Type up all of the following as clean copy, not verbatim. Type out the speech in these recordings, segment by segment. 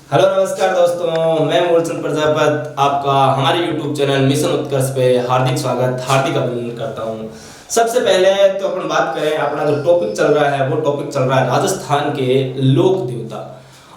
Hello नमस्कार दोस्तों, मैं मूलचंद प्रजापत आपका हमारे YouTube चैनल मिशन उत्कर्ष पे हार्दिक स्वागत हार्दिक अभिनंदन करता हूँ। सबसे पहले तो अपन बात करें, अपना जो टॉपिक चल रहा है वो टॉपिक चल रहा है राजस्थान के लोक देवता।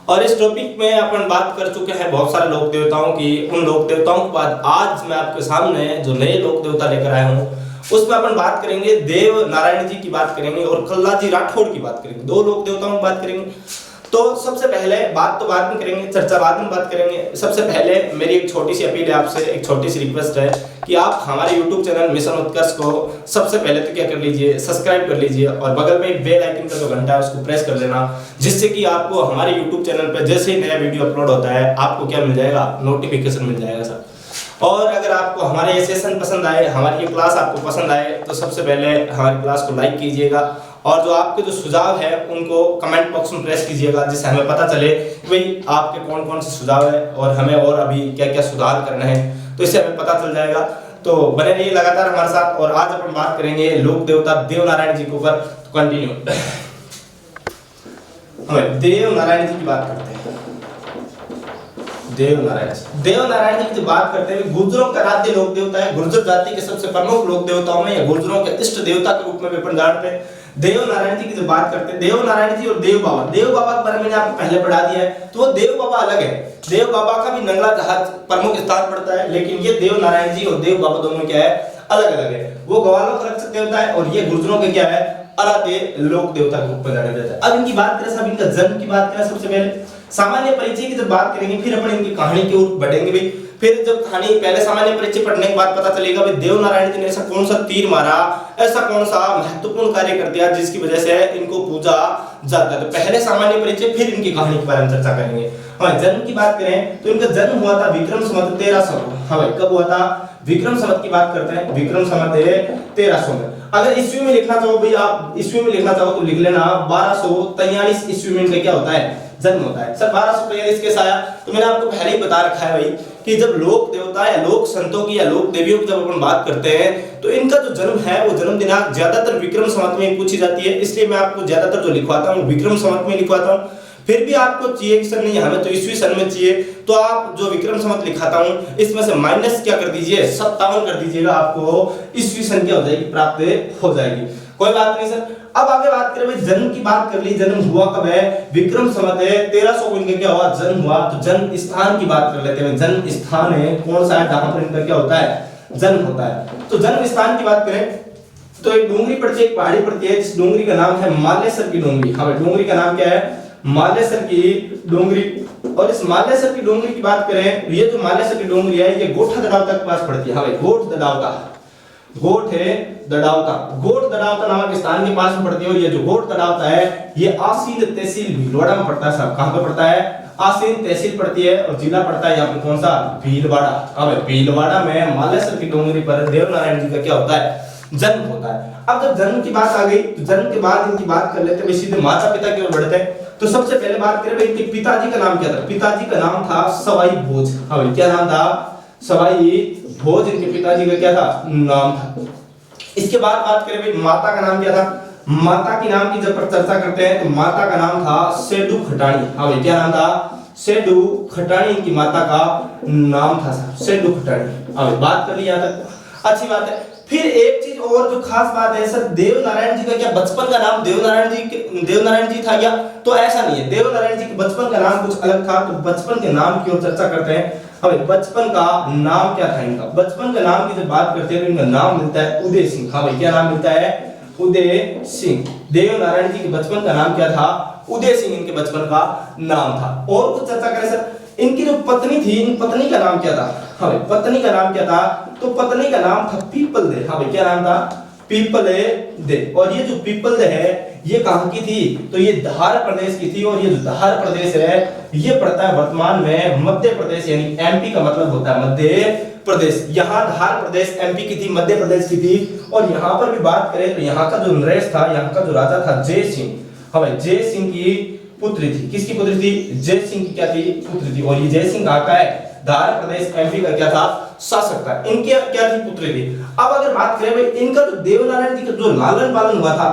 और इस टॉपिक में अपन बात कर चुके हैं बहुत सारे लोक देवताओं की। उन लोक देवताओं के बाद आज मैं आपके सामने जो नए लोक देवता लेकर आया हूँ उसमें अपन बात करेंगे देव नारायण जी की बात करेंगे और कल्लाजी राठौड़ की बात करेंगे। दो लोक देवताओं की बात करेंगे। तो सबसे पहले बात तो बाद में करेंगे, चर्चा बाद में बात करेंगे। सबसे पहले मेरी एक छोटी सी अपील है आपसे, एक छोटी सी रिक्वेस्ट है कि आप हमारे YouTube चैनल मिशन उत्कर्ष को सबसे पहले तो क्या कर लीजिए, सब्सक्राइब कर लीजिए और बगल में एक बेल आइकन का जो घंटा है उसको प्रेस कर लेना, जिससे कि आपको हमारे YouTube चैनल पर जैसे ही नया वीडियो अपलोड होता है आपको क्या मिल जाएगा, नोटिफिकेशन मिल जाएगा सर। और अगर आपको हमारे ये सेशन पसंद आए, हमारी ये क्लास आपको पसंद आए तो सबसे पहले हमारी क्लास को लाइक कीजिएगा और जो आपके जो सुझाव है उनको कमेंट बॉक्स में प्रेस कीजिएगा, जिससे हमें पता चले कि भाई आपके कौन कौन से सुझाव है और हमें और अभी क्या क्या सुधार करना है, तो इससे हमें पता चल जाएगा। तो बने रहिए लगातार हमारे साथ। और आज अपन बात करेंगे लोक देवता देव नारायण जी के ऊपर। तो कंटिन्यू हमें देव नारायण जी की बात करते हैं। देव नारायण जी की बात करते हैं, गुर्जरों का आराध्य लोक देवता है। गुर्जर जाति के सबसे प्रमुख लोक देवताओं में या गुर्जरों के इष्ट देवता के रूप में भी अपन जानते हैं। देव नारायण जी की जो बात करते हैं, देव नारायण जी और देव बाबा के बारे में मैंने आपको पहले पढ़ा दिया है, तो वो देव बाबा अलग है। देव बाबा का भी नंगला जहाज प्रमुख स्थान पड़ता है, लेकिन ये देव नारायण जी और देव बाबा दोनों क्या है, अलग अलग है। वो ग्वालों का रक्षक देवता है और ये गुर्जरों के क्या है, आराध्य लोक देवता के रूप में जाना जाता है। अब इनकी बात करें, सब इनका जन्म की बात करें, सबसे पहले सामान्य परिचय की जब बात करेंगे फिर अपन इनकी कहानी की ओर बढ़ेंगे भी। फिर जब कहानी पहले सामान्य परिचय पढ़ने के बाद पता चलेगा भाई देव नारायण जी ने ऐसा कौन सा तीर मारा, ऐसा कौन सा महत्वपूर्ण कार्य कर दिया जिसकी वजह से इनको पूजा जाता है। तो पहले सामान्य परिचय फिर इनकी कहानी के बारे में चर्चा करेंगे। हाँ, जन्म की बात करें तो इनका जन्म हुआ था विक्रम संवत 1300। हाँ भाई, कब हुआ था? विक्रम संवत की बात करते हैं, विक्रम संवत 1300 में। अगर ईस्वी में लिखना चाहो भाई, आप ईस्वी में लिखना चाहो तो लिख लेना 1243 ईस्वी में इनका क्या होता है, जन्म होता है। सर 1243 कैसे आया? तो मैंने आपको पहले ही बता रखा है भाई कि जब लोक देवता या लोक संतों की या लोक देवियों की जब अपन बात करते हैं तो इनका जो जन्म है वो जन्म दिनांक ज्यादातर विक्रम संवत में पूछी जाती है, इसलिए मैं आपको ज्यादातर जो लिखवाता हूँ विक्रम संवत में लिखवाता हूँ। फिर भी आपको चाहिए कि सर नहीं हमें तो ईस्वी सन में चाहिए, तो आप जो विक्रम संवत लिखाता हूँ इसमें से माइनस क्या कर दीजिए, 57 कर दीजिएगा, आपको ईस्वी सन क्या हो जाएगी, प्राप्त हो जाएगी। कोई बात नहीं सर। अब आगे बात करें भाई, जन्म की बात कर ली, जन्म हुआ कब है, विक्रम संवत है 1300 इनका क्या हुआ, जन्म हुआ। तो जन्म स्थान की बात कर लेते हैं, जन्म स्थान है कौन सा है जहां पर इनका क्या होता है, जन्म होता है। तो जन्म स्थान की बात करें तो एक डूंगरी पड़ती है, एक पहाड़ी पड़ती है, जिस डूंगरी का नाम है मालेसर की डूंगरी। हाँ, डूंगरी का नाम क्या है, मालेसर की डूंगरी। और इस मालेसर की डूंगरी की बात करें, ये जो मालेसर की डूंगरी है ये गोठा दड़ावता के पास पड़ती है। हाँ भाई, गोठ दड़ावता, गोठ है दड़ावता, गोठ दड़ावता नामक स्थान के पास में पड़ती है। और ये जो गोठ दड़ावता है ये आसीन तहसील भीलवाड़ा में पड़ता है। साहब कहां पे पड़ता है, आसीन तहसील पड़ती है और जिला पड़ता है यहाँ पे कौन सा, भीलवाड़ा। अब भीलवाड़ा में मालेसर की डूंगरी पर देव नारायण जी का क्या होता है, जन्म होता है। अब जब जन्म की बात आ गई तो जन्म के बाद इनकी बात कर लेते हैं, सीधे माता पिता की ओर बढ़ते हैं। तो सबसे पहले बात करें इनके पिताजी का नाम क्या था, पिताजी का नाम था सवाई भोज। हाँ, क्या नाम था, सवाई भोज इनके पिताजी का क्या था, नाम था। इसके बाद बात करें भाई माता का नाम क्या था, माता की नाम की जब चर्चा करते हैं तो माता का नाम था सेडू खटाणी। हाँ भाई, क्या नाम था, सेडू खटाणी इनकी माता का नाम था, सेडू खटाणी। हाँ, बात कर ली यहाँ तक, अच्छी बात है। फिर एक चीज और जो खास बात है सर, देव नारायण जी का क्या बचपन का नाम देव नारायण जी था क्या? तो ऐसा नहीं है, देव नारायण जी के बचपन का नाम कुछ अलग था। तो बचपन के नाम की ओर चर्चा करते हैं। अब बचपन का नाम क्या था इनका, बचपन का नाम की जब बात करते हैं तो इनका नाम मिलता है उदय सिंह। हाँ भाई, क्या नाम मिलता है, उदय सिंह। देव नारायण जी के बचपन का नाम क्या था, उदय सिंह इनके बचपन का नाम था। और कुछ चर्चा करें सर, इनकी जो पत्नी थी, इन पत्नी का नाम क्या था? हाँ भाई, पत्नी का नाम क्या था, तो पत्नी का नाम था पीपल दे। हाँ भाई, क्या नाम था, पीपल दे। और ये जो पीपल दे है ये कहां की थी, तो ये धार प्रदेश की थी। और ये जो धार प्रदेश है ये पड़ता है वर्तमान में मध्य प्रदेश, यानी एमपी का मतलब होता है मध्य प्रदेश। यहाँ धार प्रदेश एमपी की थी, मध्य प्रदेश की थी। और यहाँ पर भी बात करें तो यहाँ का जो नरेश था, यहाँ का जो राजा था जय सिंह। हाँ भाई, जय सिंह की पुत्री थी, किसकी पुत्री थी, जय सिंह की क्या थी, पुत्री थी। और ये जय सिंह कहाँ का है, धार प्रदेश एमपी का क्या था, शासक था। इनकी क्या थी, पुत्री थी। अब अगर बात करें भाई इनका जो देव नारायण जी का जो लालन पालन हुआ था,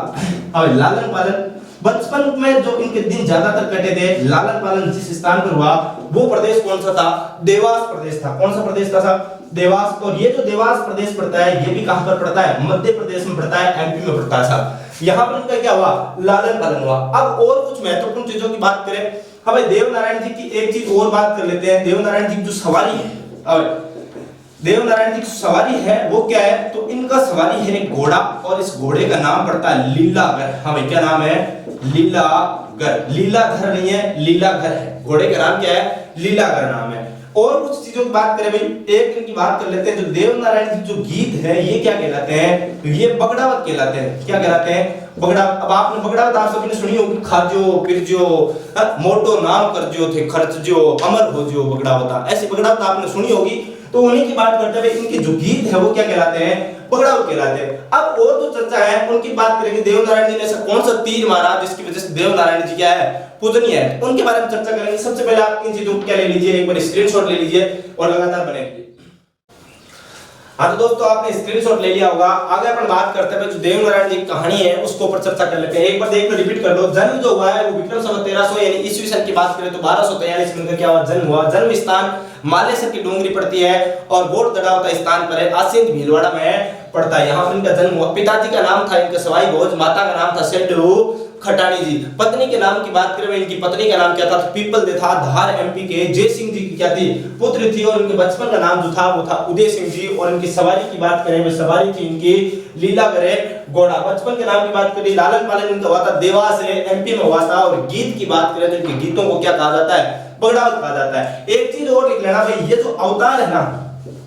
अब लालन पालन बचपन में जो इनके दिन ज्यादातर कटे थे, लालन पालन जिस स्थान पर हुआ वो प्रदेश कौन सा था? देवास प्रदेश था। कौन सा प्रदेश था साहब? देवास। और ये जो देवास प्रदेश पड़ता है ये भी कहां पर पड़ता है? मध्य प्रदेश में पड़ता है, एमपी में पड़ता है साहब। यहाँ पर इनका क्या हुआ? लालन पालन हुआ। अब और कुछ महत्वपूर्ण चीजों की बात करें, हमें देवनारायण जी की एक चीज और बात कर लेते हैं। देवनारायण जी की जो सवारी है, अब देवनारायण जी की सवारी है वो क्या है? तो इनका सवारी है एक घोड़ा, और इस घोड़े का नाम पड़ता है लीलागर। हमें क्या नाम है? लीलागर। लीलाधर नहीं है, लीलागर है। घोड़े का नाम क्या है? लीलागर नाम है। और कुछ चीजों की बात करें भाई, एक इनकी बात कर लेते हैं। जो देवनारायण जी जो गीत है ये क्या कहलाते हैं? ये बगड़ावत कहलाते हैं। क्या कहलाते हैं? बगड़ा। अब आपने बगड़ावत आप सभी ने सुनी होगी, खाजो पिरजो मोटो नाम करजो थे खर्चजो अमर हो जो बगड़ावत, ऐसी बगड़ावत आपने सुनी होगी। तो उन्हीं की बात करते हुए इनके जो गीत है वो क्या कहलाते हैं? बगड़ावत कहलाते हैं। अब और जो चर्चा है उनकी बात करेंगे। देवनारायण जी ने ऐसा कौन सा तीर मारा जिसकी वजह से देवनारायण जी क्या है? पूजनीय है, उनके बारे में चर्चा करेंगे। सबसे पहले आप इन चीजों को क्या ले लीजिए, एक बार स्क्रीनशॉट ले लीजिए और लगातार बने रहिए। हाँ तो दोस्तों आपने स्क्रीनशॉट ले लिया होगा। आगे अपन बात करते हैं जो देवनारायण जी की कहानी है उसको ऊपर चर्चा कर लेते हैं। एक बार देख लो, रिपीट कर लो। जन्म जो हुआ है वो विक्रम संवत 1300 यानी ईस्वी सन की बात करें तो 1243 में इनका क्या हुआ? जन्म हुआ। जन्म स्थान मालेसर की डोंगरी पड़ती है और बोट दड़ावता स्थान पर है, आसिंद भीलवाड़ा में पड़ता है। यहाँ पर इनका जन्म हुआ। पिताजी का नाम था इनका सवाई भोज, माता का नाम था सेठू खटाणी जी। पत्नी के नाम की बात करें, इनकी पत्नी का नाम क्या था? पीपल दे था। धार एमपी के जय सिंह जी की क्या थी? पुत्र थी। और इनके बचपन का नाम जो था वो था उदय सिंह जी। और इनकी सवारी की बात करें, सवारी थी इनकी लीलागरे घोड़ा। बचपन के नाम की बात करें, लालन पालन इनका हुआ था देवास है, एमपी में हुआ था। और गीत की बात करें तो इनके गीतों को क्या कहा जाता है? बगड़ावत कहा जाता है। एक चीज और लिख लेना भाई, ये जो अवतार है ना,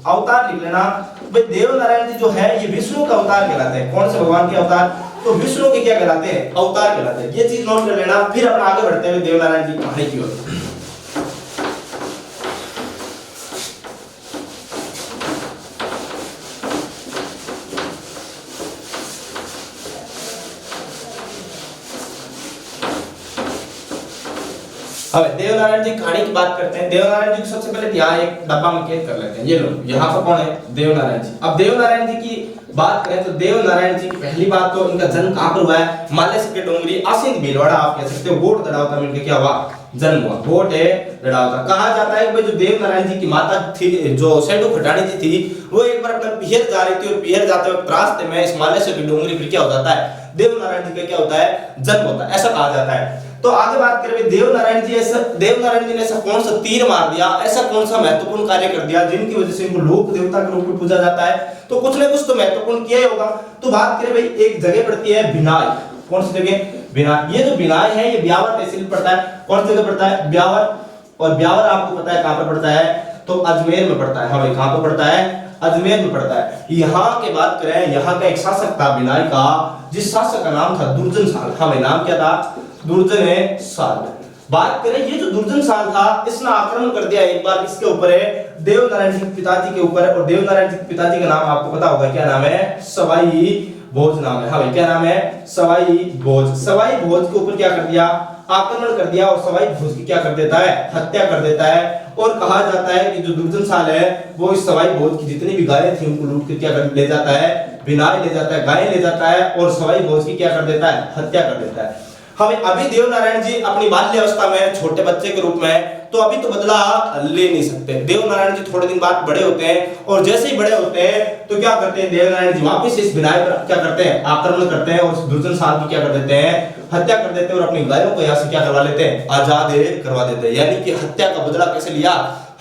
अवतार लिख लेना भाई। देवनारायण जी जो है ये विष्णु का अवतार कहलाते हैं। कौन से भगवान के अवतार? तो विष्णु के क्या कहलाते हैं? अवतार कहलाते हैं। ये चीज नोट कर लेना। फिर अपन आगे बढ़ते हुए देवनारायण जी की कहानी की ओर। अब देवनारायण जी कहानी की बात करते हैं। देवनारायण जी को सबसे पहले यहाँ एक डब्बा में कैद कर लेते हैं। ये लो, यहाँ पर कौन है? देवनारायण जी। अब देवनारायण जी की बात करें तो देवनारायण जी की पहली बात तो इनका जन्म कहाँ पर हुआ है? मालेसर के डोंगरी, आसिंद भीलवाड़ा आप कह सकते हो। बोट दड़ावता में इनका क्या हुआ? जन्म हुआ। बोट है दड़ावता। कहा जाता है कि जो देवनारायण जी की माता थी जो सेठू खटाणी जी थी, वो एक बार अपना पिहर जा रही थी और पिहर जाते वक्त रास्ते में इस मालेसर की डोंगरी पर क्या हो जाता है? देवनारायण जी का क्या होता है? जन्म होता है, ऐसा कहा जाता है। तो आगे बात करें देवनारायण जी ने ऐसा कौन सा तीर मार दिया, ऐसा कौन सा महत्वपूर्ण कार्य कर दिया जिनकी वजह से इनको लोक देवता के रूप में पूजा जाता है? तो कुछ न कुछ तो महत्वपूर्ण किया ही होगा। तो बात करें भाई, एक जगह पड़ती है बिनाई। कौन सी जगह? बिनाई। ये जो बिनाई है ये ब्यावर तहसील पड़ता है। कौन सी जगह पड़ता है? ब्यावर। और ब्यावर आपको पता है कहां पर पड़ता है? तो अजमेर में पड़ता है। हाँ भाई, कहां पर पड़ता है? अजमेर में पड़ता है। यहाँ के बात करें, यहाँ का एक शासक था बिनाई का, जिस शासक का नाम था दुर्जन साल। हाँ भाई, नाम क्या था? दुर्जन साल। बात करें ये जो दुर्जन साल था, इसने आक्रमण कर दिया एक बार किसके ऊपर है? देवनारायण जी के पिताजी के ऊपर। और देवनारायण जी के पिताजी का नाम आपको पता होगा, क्या नाम है? सवाई भोज नाम है। हाँ भाई, क्या नाम है? सवाई भोज। सवाई भोज के ऊपर क्या कर दिया? आक्रमण कर दिया। और सवाई भोज की क्या कर देता है? हत्या कर देता है। और कहा जाता है कि जो दुर्जन साल है वो इस सवाई भोज की जितनी भी गायें थी उनको लूट के क्या कर ले जाता है? बिनाई ले जाता है, गायें ले जाता है। और सवाई भोज की क्या कर देता है? हत्या कर देता है। हमें अभी देवनारायण जी अपनी बाल्यावस्था में छोटे बच्चे के रूप में, तो अभी तो बदला ले नहीं सकते। देवनारायण जी थोड़े दिन बाद बड़े होते हैं और जैसे ही बड़े होते हैं तो क्या करते हैं? देवनारायण जी वापस इस बिनाई पर क्या करते हैं? आक्रमण करते हैं और उस दुर्जन साल की क्या कर देते हैं? हत्या कर देते हैं। और अपनी गायों को यहाँ से क्या करवा लेते हैं? आजाद करवा देते हैं। यानी कि हत्या का बदला कैसे लिया?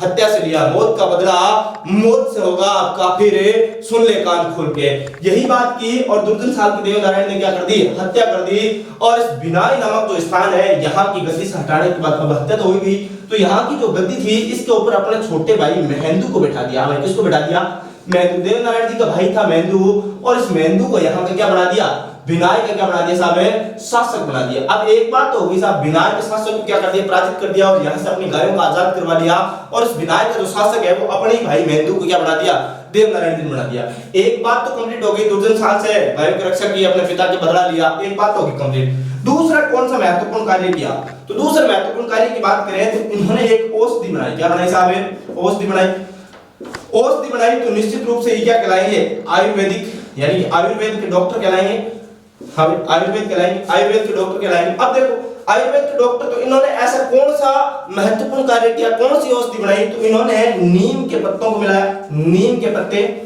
हत्या से लिया। मौत का बदला मौत से होगा, आपका फिर सुन ले कान खोल के। यही बात की और दुर्जन साल की देवनारायण ने क्या कर दी? हत्या कर दी। और इस बिनाई नामक जो स्थान है यहाँ की गद्दी से हटाने के बाद, अब हत्या तो हुई गई, तो यहाँ की जो गद्दी थी इसके ऊपर अपने छोटे भाई महेंदु को बैठा दिया। भाई किसको बैठा दिया? महेंदु। देवनारायण जी का भाई था महेंदु, और इस महेंदु को यहाँ का क्या बना दिया? बिनाई का क्या बना दिया साहब? शासक बना दिया। अब एक बात तो होगी साहब, बिनाई के शासक को क्या कर दिया? पराजित कर दिया और यहाँ से अपनी गायों को आजाद करवा लिया। और इस बिनाई का जो शासक है वो अपने ही भाई महेंदु को क्या बना दिया? देवनारायण जी ने बना दिया। एक बात तो कंप्लीट हो गई, दुर्जन साल से गायों की रक्षा की, अपने पिता के बदला लिया, एक बात तो होगी कंप्लीट। दूसरा कौन सा महत्वपूर्ण कार्य किया? तो दूसरा महत्वपूर्ण कार्य की बात करें तो इन्होंने एक औषधि बनाई। क्या बनाई साहब? औषधि बनाई। औषधि बनाई तो निश्चित रूप से ये क्या कहलाएंगे? आयुर्वेदिक, यानी आयुर्वेद के डॉक्टर कहलाएंगे। हम आयुर्वेद कहलाएंगे, आयुर्वेद के डॉक्टर कहलाएंगे। अब देखो आयुर्वेद के डॉक्टर तो इन्होंने ऐसा कौन सा महत्वपूर्ण कार्य किया, कौन सी औषधि बनाई, तो इन्होंने नीम के पत्तों को मिलाया, नीम के पत्ते,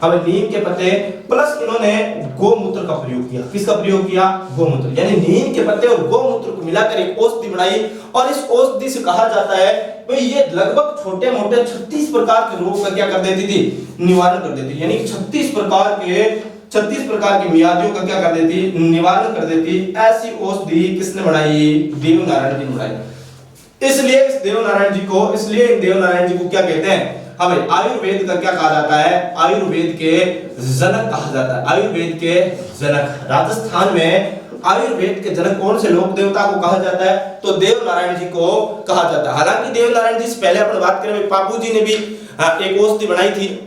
हमें नीम के पत्ते प्लस इन्होंने गोमूत्र का प्रयोग किया। किसका प्रयोग किया? गोमूत्र, यानी नीम के पत्ते और गोमूत्र को मिलाकर एक औषधि बनाई। और इस औषधि से कहा जाता है भाई ये लगभग छोटे मोटे 36 प्रकार के रोग का क्या कर देती थी? निवारण कर देती, यानी 36 प्रकार की मियादियों का क्या कर देती? निवारण कर देती। ऐसी औषधि किसने बनाई? देवनारायण जी ने बनाई। इसलिए इस देवनारायण जी को क्या कहते हैं? हमें आयुर्वेद का क्या कहा जाता है? आयुर्वेद के जनक कहा जाता है। आयुर्वेद के जनक, राजस्थान में आयुर्वेद के जनक कौन से लोक देवता को कहा जाता है? तो देवनारायण जी को कहा जाता है। हालांकि देवनारायण जी से पहले अपन बात करें, पापू जी ने भी एक औषधि बनाई थी,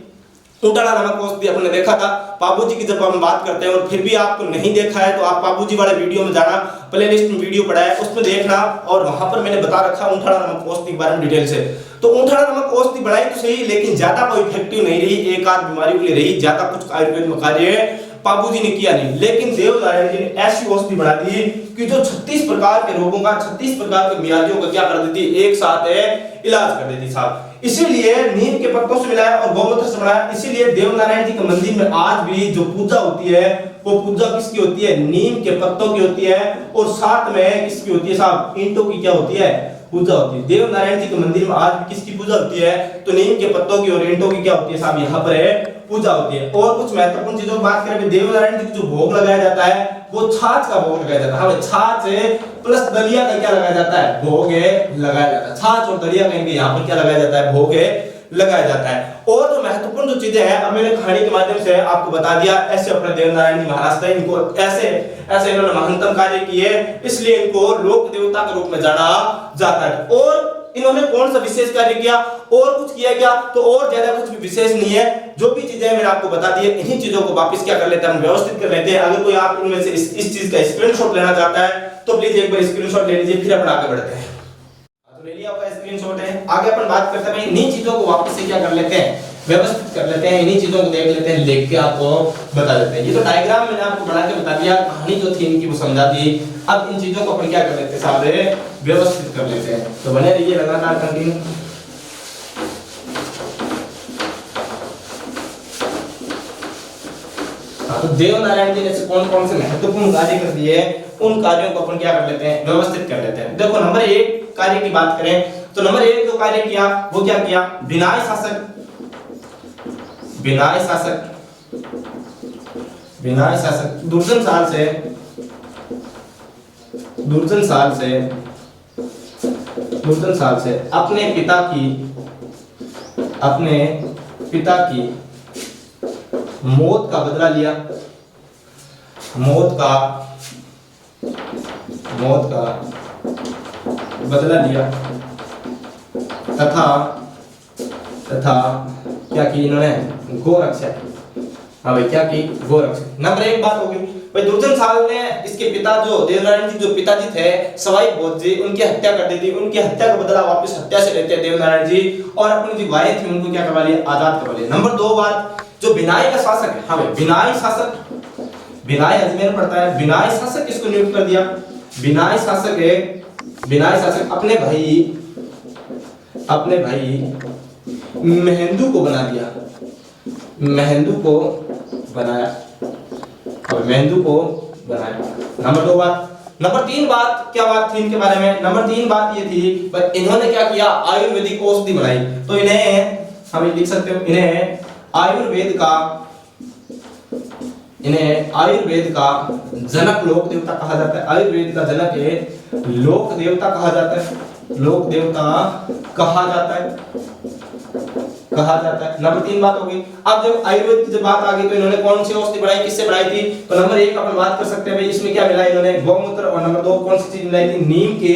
ऊंटाड़ा नामक औषधि आपने देखा था। पापू जी की जब हम बात करते हैं और फिर भी आपको नहीं देखा है तो आप पापू जी वाले वीडियो में जाना, प्लेलिस्ट में वीडियो पड़ा है उसमें देखना, और वहां पर मैंने बता रखा ऊंटाड़ा नामक औषधि के बारे में डिटेल से। तो ऊंटाड़ा नामक औषधि बनाई तो सही, लेकिन ज्यादा कोई इफेक्टिव नहीं रही, एक आध बीमारी के लिए रही, ज्यादा कुछ आयुर्वेद में कार्य पापू जी ने किया नहीं। लेकिन देवनारायण जी ने ऐसी औषधि बना दी कि जो 36 प्रकार के रोगों का, 36 प्रकार के बीमारियों का क्या कर देती? एक साथ इलाज कर देती साहब। इसीलिए नीम के पत्तों से मिलाया और गोमूत्र से बनाया। इसीलिए देवनारायण जी के मंदिर में आज भी जो पूजा होती है वो पूजा किसकी होती है? नीम के पत्तों की होती है, और साथ में किसकी होती है साहब? ईंटों की क्या होती है? पूजा होती है। देवनारायण जी के मंदिर में आज भी किसकी पूजा होती है? तो नीम के पत्तों की और ईंटों की क्या होती है साहब? यहाँ पर पूजा होती है। और कुछ महत्वपूर्ण चीजों की बात करें, देवनारायण जी को जो भोग लगाया जाता है वो छाछ का भोग लगाया जाता है। हमें छाछ प्लस दलिया का क्या लगाया जाता है? भोग लगाया जाता है। छाछ और दलिया का इनके यहाँ पर क्या लगाया जाता है? भोग लगाया जाता है। और जो महत्वपूर्ण जो चीजें हैं अब मैंने कहानी के माध्यम से आपको बता दिया। ऐसे अपने देवनारायण जी महाराज थे, इनको ऐसे इन्होंने महानतम कार्य किए, इसलिए इनको लोक देवता के रूप में जाना जाता है। और इन्होंने कौन सा विशेष कार्य किया? और कुछ किया क्या? तो और ज्यादा कुछ भी विशेष नहीं है। जो भी चीजें मैंने आपको बता दी है, इन्हीं चीजों को वापस क्या कर लेते हैं? हम व्यवस्थित कर लेते हैं। अगर कोई आप इनमें से इस चीज का स्क्रीनशॉट लेना चाहता है तो प्लीज एक बार स्क्रीनशॉट ले लीजिए, फिर अपन आगे बढ़ते हैं। तो ले लिया आपका स्क्रीनशॉट है। आगे अपन बात करते हैं, इन्हीं चीजों को वापस से क्या कर लेते हैं? व्यवस्थित कर लेते हैं। इन्हीं चीजों को देख लेते हैं, लिख के आपको बता देते हैं। ये तो डायग्राम मैंने आपको बना के बता दिया, कहानी जो थी इनकी वो समझा दी। अब इन चीजों को अपन क्या कर लेते हैं साहब? व्यवस्थित कर लेते हैं। तो बने रहिए लगातार कंटिन्यू। तो देवनारायण जी ने कौन कौन से महत्वपूर्ण कार्य कर दिए, उन कार्यों को अपन क्या कर लेते हैं? व्यवस्थित कर लेते हैं। देखो नंबर 1 कार्य की बात करें तो नंबर 1 जो कार्य किया वो क्या किया? विनाय शासक दुर्जन साल से अपने पिता की मौत का बदला लिया, मौत का बदला लिया तथा क्या की इन्होंने? गोरक्षा की। हाँ भाई, क्या की? गोरक्षा। नंबर 1 बात होगी भाई, दुर्जन साल ने इसके पिता जो देवनारायण जी जो पिताजी थे सवाई भोज जी, उनकी हत्या कर दी थी। उनकी हत्या का बदला वापस हत्या से लेते हैं देवनारायण जी, और अपनी जो गायें थी उनको क्या करवा लिया? आजाद करवा लिया। नंबर 2 बात, जो विनाय का शासक है, हाँ भाई विनाय अजमेर पड़ता है, विनाय शासक किसको नियुक्त कर दिया? विनाय शासक अपने भाई महेंदु को बना दिया, महेंदु को बनाया। नंबर 2 बात। नंबर 3 बात, क्या बात थी इनके बारे में? नंबर 3 बात ये थी इन्होंने क्या किया? आयुर्वेदिक औषधि बनाई। तो इन्हें हम लिख सकते हो, इन्हें आयुर्वेद का जनक लोक देवता कहा जाता है। आयुर्वेद का जनक है लोक देवता कहा जाता है। नंबर 3 बात होगी। अब जब आयुर्वेद की जब बात आ गई तो इन्होंने कौन सी औषधि बनाई, किससे बनाई थी? तो नंबर 1 अपन बात कर सकते हैं भाई, इसमें क्या मिला इन्होंने? गोमूत्र। और नंबर 2 कौन सी चीज मिलाई थी? नीम के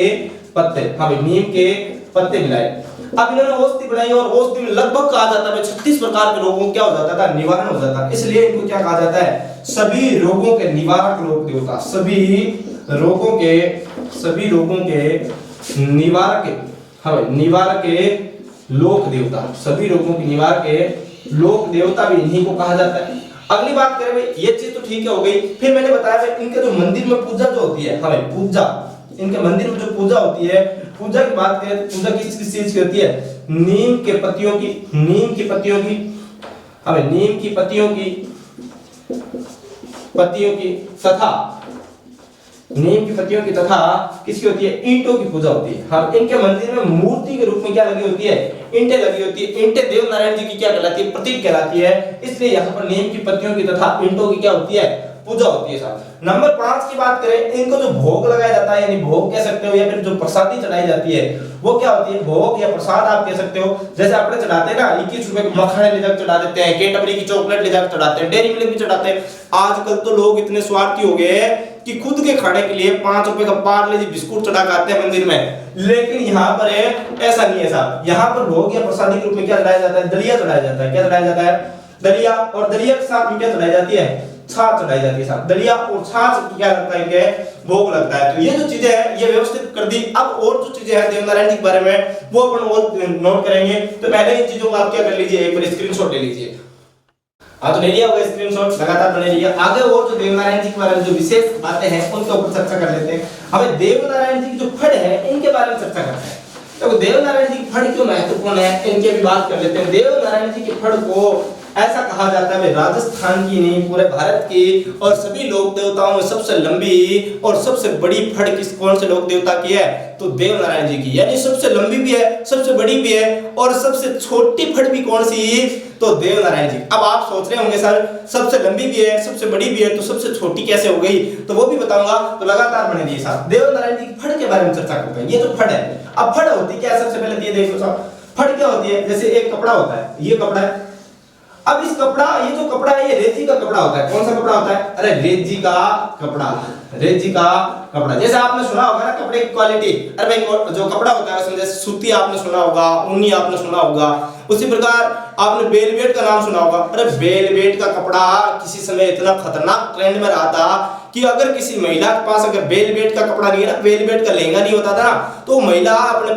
पत्ते। हाँ भाई, नीम के पत्ते मिलाए। अब इन्होंने औषधि बनाई और औषधि में लगभग कहा जाता है 36 प्रकार के रोगों क्या हो जाता था? निवारण हो जाता। इसलिए इनको क्या कहा जाता है? सभी रोगों के निवारक लोक देवता। सभी रोगों के निवारक लोक देवता। सभी रोगों के निवारक लोक देवता भी इन्हीं को कहा जाता है। अगली बात करें भाई, ये चीज तो ठीक है हो गई। फिर मैंने बताया भाई इनके जो मंदिर में पूजा जो होती है, हाँ भाई पूजा, इनके मंदिर में जो पूजा होती है, पूजा की बात करें तो पूजा किस किस चीज की होती है? नीम के पत्तियों की, नीम की पत्तियों की, हाँ भाई नीम की पत्तियों की तथा नीम की पत्तियों की तथा किसकी होती है? ईंटों की पूजा होती है। हाँ, इनके मंदिर में मूर्ति के रूप में क्या लगी होती है? ईंटें लगी होती है। ईंटें देव नारायण जी की क्या कहलाती है? प्रतीक कहलाती है। इसलिए यहाँ पर नीम की पत्तियों की तथा ईंटों की क्या होती है? पूजा होती है साहब। नंबर 5 की बात करें, इनको जो भोग लगाया जाता है, यानी भोग कह सकते हो, या फिर जो प्रसादी चढ़ाई जाती है वो क्या होती है? भोग या प्रसाद आप कह सकते हो। जैसे अपने चढ़ाते हैं ना 21 रुपए के मखाने ले जाकर चढ़ा देते हैं, केटबरी की चॉकलेट ले जाकर चढ़ाते हैं, डेयरी मिल्क भी चढ़ाते हैं। आजकल तो लोग इतने स्वार्थी हो गए हैं कि खुद के खाने के लिए 5 रुपए का पार्ले जी बिस्कुट चढ़ा के आते हैं मंदिर में। लेकिन यहाँ पर ऐसा नहीं है साहब। यहाँ पर भोग या प्रसादी के रूप में क्या चढ़ाया जाता है? दलिया चढ़ाया जाता है। क्या चढ़ाया जाता है? दलिया। और दलिया के साथ में क्या चढ़ाई जाती है? छाछ चढ़ाई जाती है साहब। दलिया और छाछ क्या लगता है? इनके भोग लगता है। तो ये जो चीजें हैं ये व्यवस्थित कर दी। अब और जो चीजें हैं देवनारायण जी के बारे में वो अपन और नोट करेंगे। तो पहले इन चीजों को आप क्या कर लीजिए, एक बार स्क्रीनशॉट ले लीजिए। हाँ तो ले लिया होगा स्क्रीनशॉट, लगातार बने रहिए। आगे और जो देवनारायण जी के बारे में जो विशेष बातें हैं उनके ऊपर चर्चा कर लेते हैं। हमें देवनारायण जी की जो फड़ है इनके बारे में चर्चा करते हैं। तो देवनारायण जी की फड़ क्यों महत्वपूर्ण है, इनकी भी बात कर लेते हैं। देवनारायण जी की फड़ को ऐसा कहा जाता है राजस्थान की नहीं पूरे भारत की और सभी लोक देवताओं में सबसे लंबी और सबसे बड़ी फड़ किस कौन से लोक देवता की है? तो देवनारायण जी की। यानी सबसे लंबी भी है, सबसे बड़ी भी है और सबसे छोटी फड़ भी कौन सी? तो देवनारायण जी। अब आप सोच रहे होंगे सर सबसे लंबी भी है, सबसे बड़ी भी है, तो सबसे छोटी कैसे हो गई? तो वो भी बताऊंगा, तो लगातार बने रहिए साहब। देवनारायण जी की फड़ के बारे में चर्चा करते हैं। ये जो फड़ है, अब फड़ होती क्या है? सबसे पहले ये देखो साहब, फड़ क्या होती है? जैसे एक कपड़ा होता है, ये कपड़ा है। अब इस कपड़ा, ये जो कपड़ा है ये रेजी का कपड़ा होता है। कौन सा कपड़ा होता है? अरे रेजी का कपड़ा, रेजी का कपड़ा। जैसे आपने सुना होगा ना कपड़े की क्वालिटी, अरे भाई जो कपड़ा होता है उसमें जैसे सूती आपने सुना होगा, ऊनी आपने सुना होगा, उसी प्रकार आपने वेलवेट का नाम सुना होगा। अरे वेलवेट का कपड़ा किसी समय इतना खतरनाक ट्रेंड में रहा था कि अगर किसी महिला के पास अगर वेलवेट का कपड़ा नहीं है ना, वेलवेट का लहंगा नहीं होता था ना, तो महिला अपने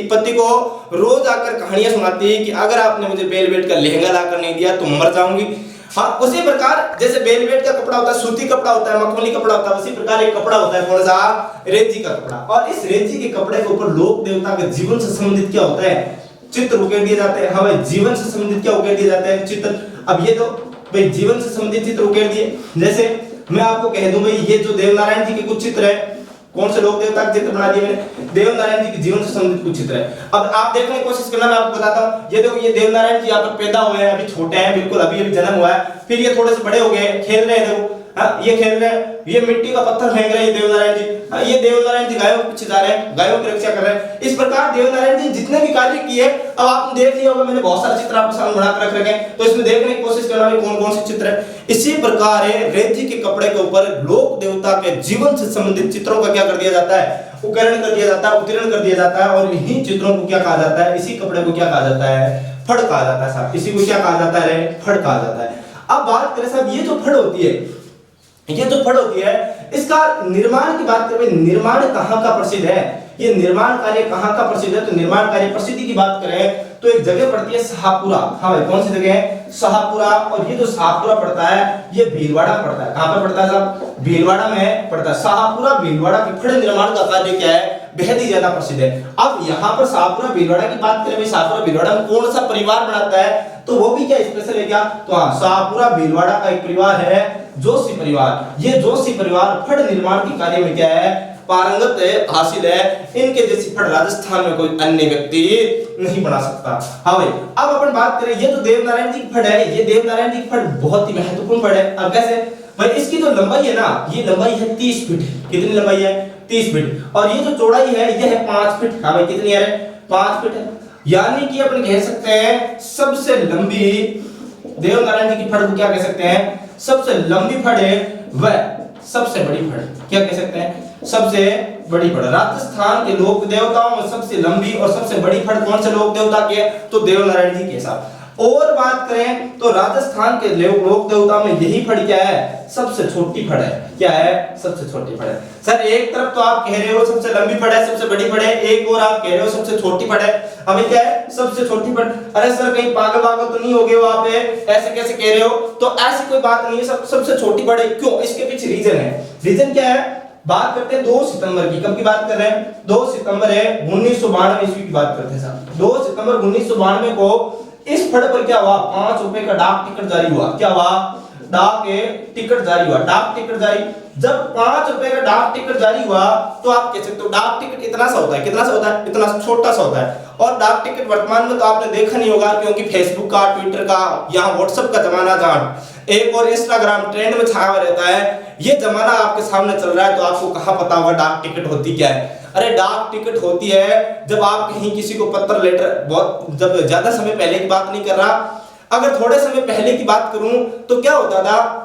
पति को रोज आकर कहानियां सुनाती है कि अगर आपने मुझे वेलवेट का लहंगा लाकर नहीं दिया तो मर जाऊंगी। हाँ, उसी प्रकार जैसे वेलवेट का कपड़ा होता है, सूती कपड़ा होता है, मखमली कपड़ा होता है, उसी प्रकार एक कपड़ा होता है कौन सा? रेजी का कपड़ा। और इस रेजी के कपड़े के ऊपर लोक देवता के जीवन से संबंधित क्या होता है? चित्र उकेर दिए जाते हैं। हमें जीवन से संबंधित क्या उकेर दिए जाते हैं? चित्र। अब ये तो भाई जीवन से संबंधित चित्र उकेर दिए। जैसे मैं आपको कह दूं भाई ये जो देवनारायण जी के कुछ चित्र है, कौन से लोक देवता के चित्र बना दिए मैंने? देवनारायण जी के जीवन से संबंधित कुछ चित्र है। अब आप देखने की कोशिश करना, मैं आपको बताता हूं। ये देखो, ये देवनारायण जी यहाँ पर पैदा हुए हैं, अभी छोटे हैं बिल्कुल, अभी अभी जन्म हुआ है। फिर ये थोड़े से बड़े हो गए, खेल रहे हैं। देखो हाँ, ये खेल रहे हैं, ये मिट्टी का पत्थर फेंक रहे हैं देवनारायण जी। हाँ, ये देवनारायण जी गायों के पीछे जा रहे हैं, गायों की रक्षा कर रहे हैं। इस प्रकार देवनारायण जी जितने भी कार्य किए, अब आपने देख लिया होगा, मैंने बहुत सारे चित्र आपके सामने बनाकर रख रखे हैं, तो इसमें देखने की कोशिश करना भी कौन कौन से चित्र है। इसी प्रकार रेजी के कपड़े के ऊपर लोक देवता के जीवन से संबंधित चित्रों का क्या कर दिया जाता है? उकरण कर दिया जाता है, उत्तीर्ण कर दिया जाता है। और इन्हीं चित्रों को क्या कहा जाता है? इसी कपड़े को क्या कहा जाता है? फड़ कहा जाता है साहब। इसी को क्या कहा जाता है? फड़ कहा जाता है। अब बात करें साहब, ये जो फड़ होती है, ये जो फड़ होती है, इसका निर्माण की बात करें, निर्माण कहाँ का प्रसिद्ध है? ये निर्माण कार्य कहाँ का प्रसिद्ध है? तो निर्माण कार्य प्रसिद्धि की बात करें तो एक जगह पड़ती है शाहपुरा। हाँ भाई, कौन सी जगह है? शाहपुरा। और ये जो शाहपुरा पड़ता है ये भीलवाड़ा पड़ता है। कहाँ पे पड़ता है साहब? भीलवाड़ा में पड़ता है। शाहपुरा भीलवाड़ा की फड़ निर्माण का कार्य क्या है? बेहद ही ज्यादा प्रसिद्ध है। अब यहाँ पर शाहपुरा भीलवाड़ा की बात करें, शाहपुरा भीलवाड़ा में कौन सा परिवार बनाता है? तो वो भी क्या स्पेशल है क्या? तो हाँ, शाहपुरा भीलवाड़ा का एक परिवार है जोशी परिवार। ये जोशी परिवार फड़ निर्माण के कार्य में क्या है? पारंगत हासिल है। इनके जैसी फड़ राजस्थान में कोई अन्य व्यक्ति नहीं बना सकता। हाँ भाई, अब अपन बात करें, ये जो देवनारायण जी की फड़ है, ये देवनारायण जी की फड़ बहुत ही महत्वपूर्ण फड़ है। अब कैसे भाई? इसकी जो लंबाई है ना, ये लंबाई है 30 फीट। कितनी लंबाई है? 30 फीट। और ये जो चौड़ाई है ये है 5 फीट। हाँ भाई, कितनी है? 5 फीट है। यानी कि अपन कह सकते हैं सबसे लंबी देवनारायण जी की फड़ को क्या कह सकते हैं? सबसे लंबी फड़ है वह सबसे बड़ी फड़। क्या कह सकते हैं? सबसे बड़ी फड़। राजस्थान के लोक देवताओं में सबसे लंबी और सबसे बड़ी फड़ कौन से लोक देवता की है? तो देवनारायण जी के साथ। और बात करें तो राजस्थान के लोक देवता में यही फड़ क्या है, सबसे छोटी फड़ है। क्या है, सबसे छोटी फड़ है। सर एक तरफ तो आप कह रहे हो सबसे लंबी फड़ है, सबसे बड़ी फड़ है, एक और आप कह रहे हो सबसे छोटी फड़ है, हमें क्या है, सबसे छोटी फड़। अरे सर कहीं पागल वागल तो नहीं हो गए हो आप, ऐसे कैसे कह रहे हो? तो ऐसी कोई बात नहीं है, सबसे छोटी फड़ है। क्यों? इसके पीछे रीजन है। रीजन क्या है? बात करते हैं 2 सितंबर की। कब की बात कर रहे हैं? 2 सितंबर है 1992 ईस्वी की बात करते हैं साहब। 2 सितंबर 1992 को इस फड़ पर क्या हुआ, 5 रुपए का डाक टिकट जारी हुआ। क्या हुआ? डाक टिकट जारी हुआ। डाक टिकट जारी, जब 5 रुपए का डाक टिकट जारी हुआ तो आप कह सकते हो डाक टिकट इतना सा होता है, कितना सा होता है, इतना छोटा सा होता है। और डाक टिकट वर्तमान में तो आपने देखा नहीं होगा, क्योंकि फेसबुक का, ट्विटर का, यहाँ व्हाट्सएप का जमाना, जहाँ एक और इंस्टाग्राम ट्रेंड में छाया हुआ रहता है, ये जमाना आपके सामने चल रहा है, तो आपको कहाँ पता होगा डाक टिकट होती क्या है। अरे डाक टिकट होती है जब आप कहीं किसी को पत्र, लेटर, बहुत जब ज्यादा समय पहले की बात नहीं कर रहा, अगर थोड़े समय पहले की बात करूं तो क्या होता था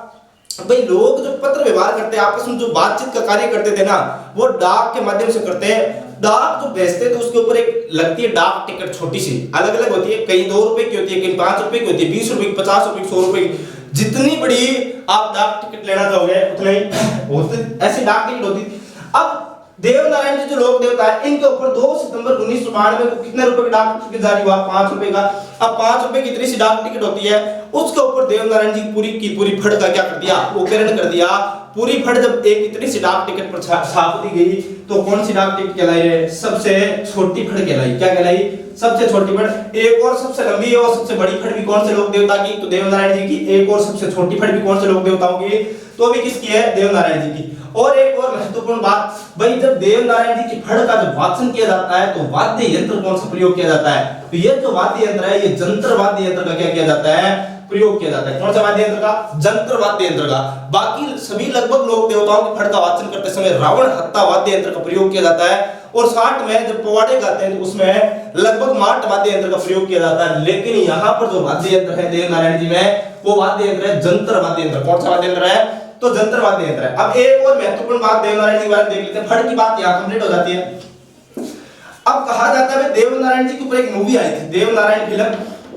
भाई, लोग जो पत्र व्यवहार करते हैं, आपस में जो बातचीत का कार्य करते थे ना, वो डाक के माध्यम से करते हैं। डाक जो भेजते थे उसके ऊपर एक लगती है डाक टिकट, छोटी सी, अलग अलग होती है, कहीं 2 रुपए की होती है, कहीं 5 रुपए की होती है, 20 रुपए की, 50 रुपए की, 100 रुपए की, जितनी बड़ी आप डाक टिकट लेना चाहोगे उतना ही होती, ऐसी डाक टिकट होती। अब देवनारायण जी जो लोक देवता है, इनके ऊपर 2 सितंबर 1992 को कितने रुपए का डाक टिकट जारी हुआ? 5 रुपए का। अब 5 रुपए की इतनी सी डाक टिकट होती है, उसके ऊपर देवनारायण जी पूरी की पूरी फड़ का क्या कर दिया, उपकरण कर दिया। पूरी फड़ जब एक इतनी सी डाक टिकट पर छाप दी गई तो कौन सी डाक टिकट कहलाई है? सबसे छोटी फड़ कहलाई। क्या कहलाई? सबसे छोटी फड़। एक और सबसे लंबी और सबसे बड़ी फड़ भी कौन से लोक देवता की? तो देवनारायण जी की। एक और सबसे छोटी फड़ भी कौन से लोक देवताओं की? तो भी किसकी है? देवनारायण जी की। और एक और महत्वपूर्ण बात भाई, जब देवनारायण जी की फड़ का जब वाचन किया जाता है तो वाद्य यंत्र कौन सा प्रयोग किया जाता है? तो ये जो वाद्य यंत्र है, ये जंत्र वाद्य यंत्र का क्या किया जाता है? प्रयोग किया जाता है। कौन सा वाद्य यंत्र का? जंत्र वाद्य यंत्र का। बाकी सभी लगभग लोक देवताओं की फड़ का वाचन करते समय रावण हत्ता वाद्य यंत्र का प्रयोग किया जाता है। और साथ में जब पवाड़े गाते हैं तो उसमें लगभग माट वाद्य यंत्र का प्रयोग किया जाता है। लेकिन यहाँ पर जो वाद्य यंत्र है देवनारायण जी में, वो वाद्य यंत्र है जंत्र वाद्य यंत्र। कौन सा वाद्य यंत्र है? तो जंत्र वाद्य यंत्र है। अब एक और महत्वपूर्ण बात देवनारायण जी के बारे में देख लेते हैं। फड़ की बात यहाँ कंप्लीट हो जाती है। अब कहा जाता है देवनारायण जी के ऊपर एक मूवी आई थी, देवनारायण फिल्म।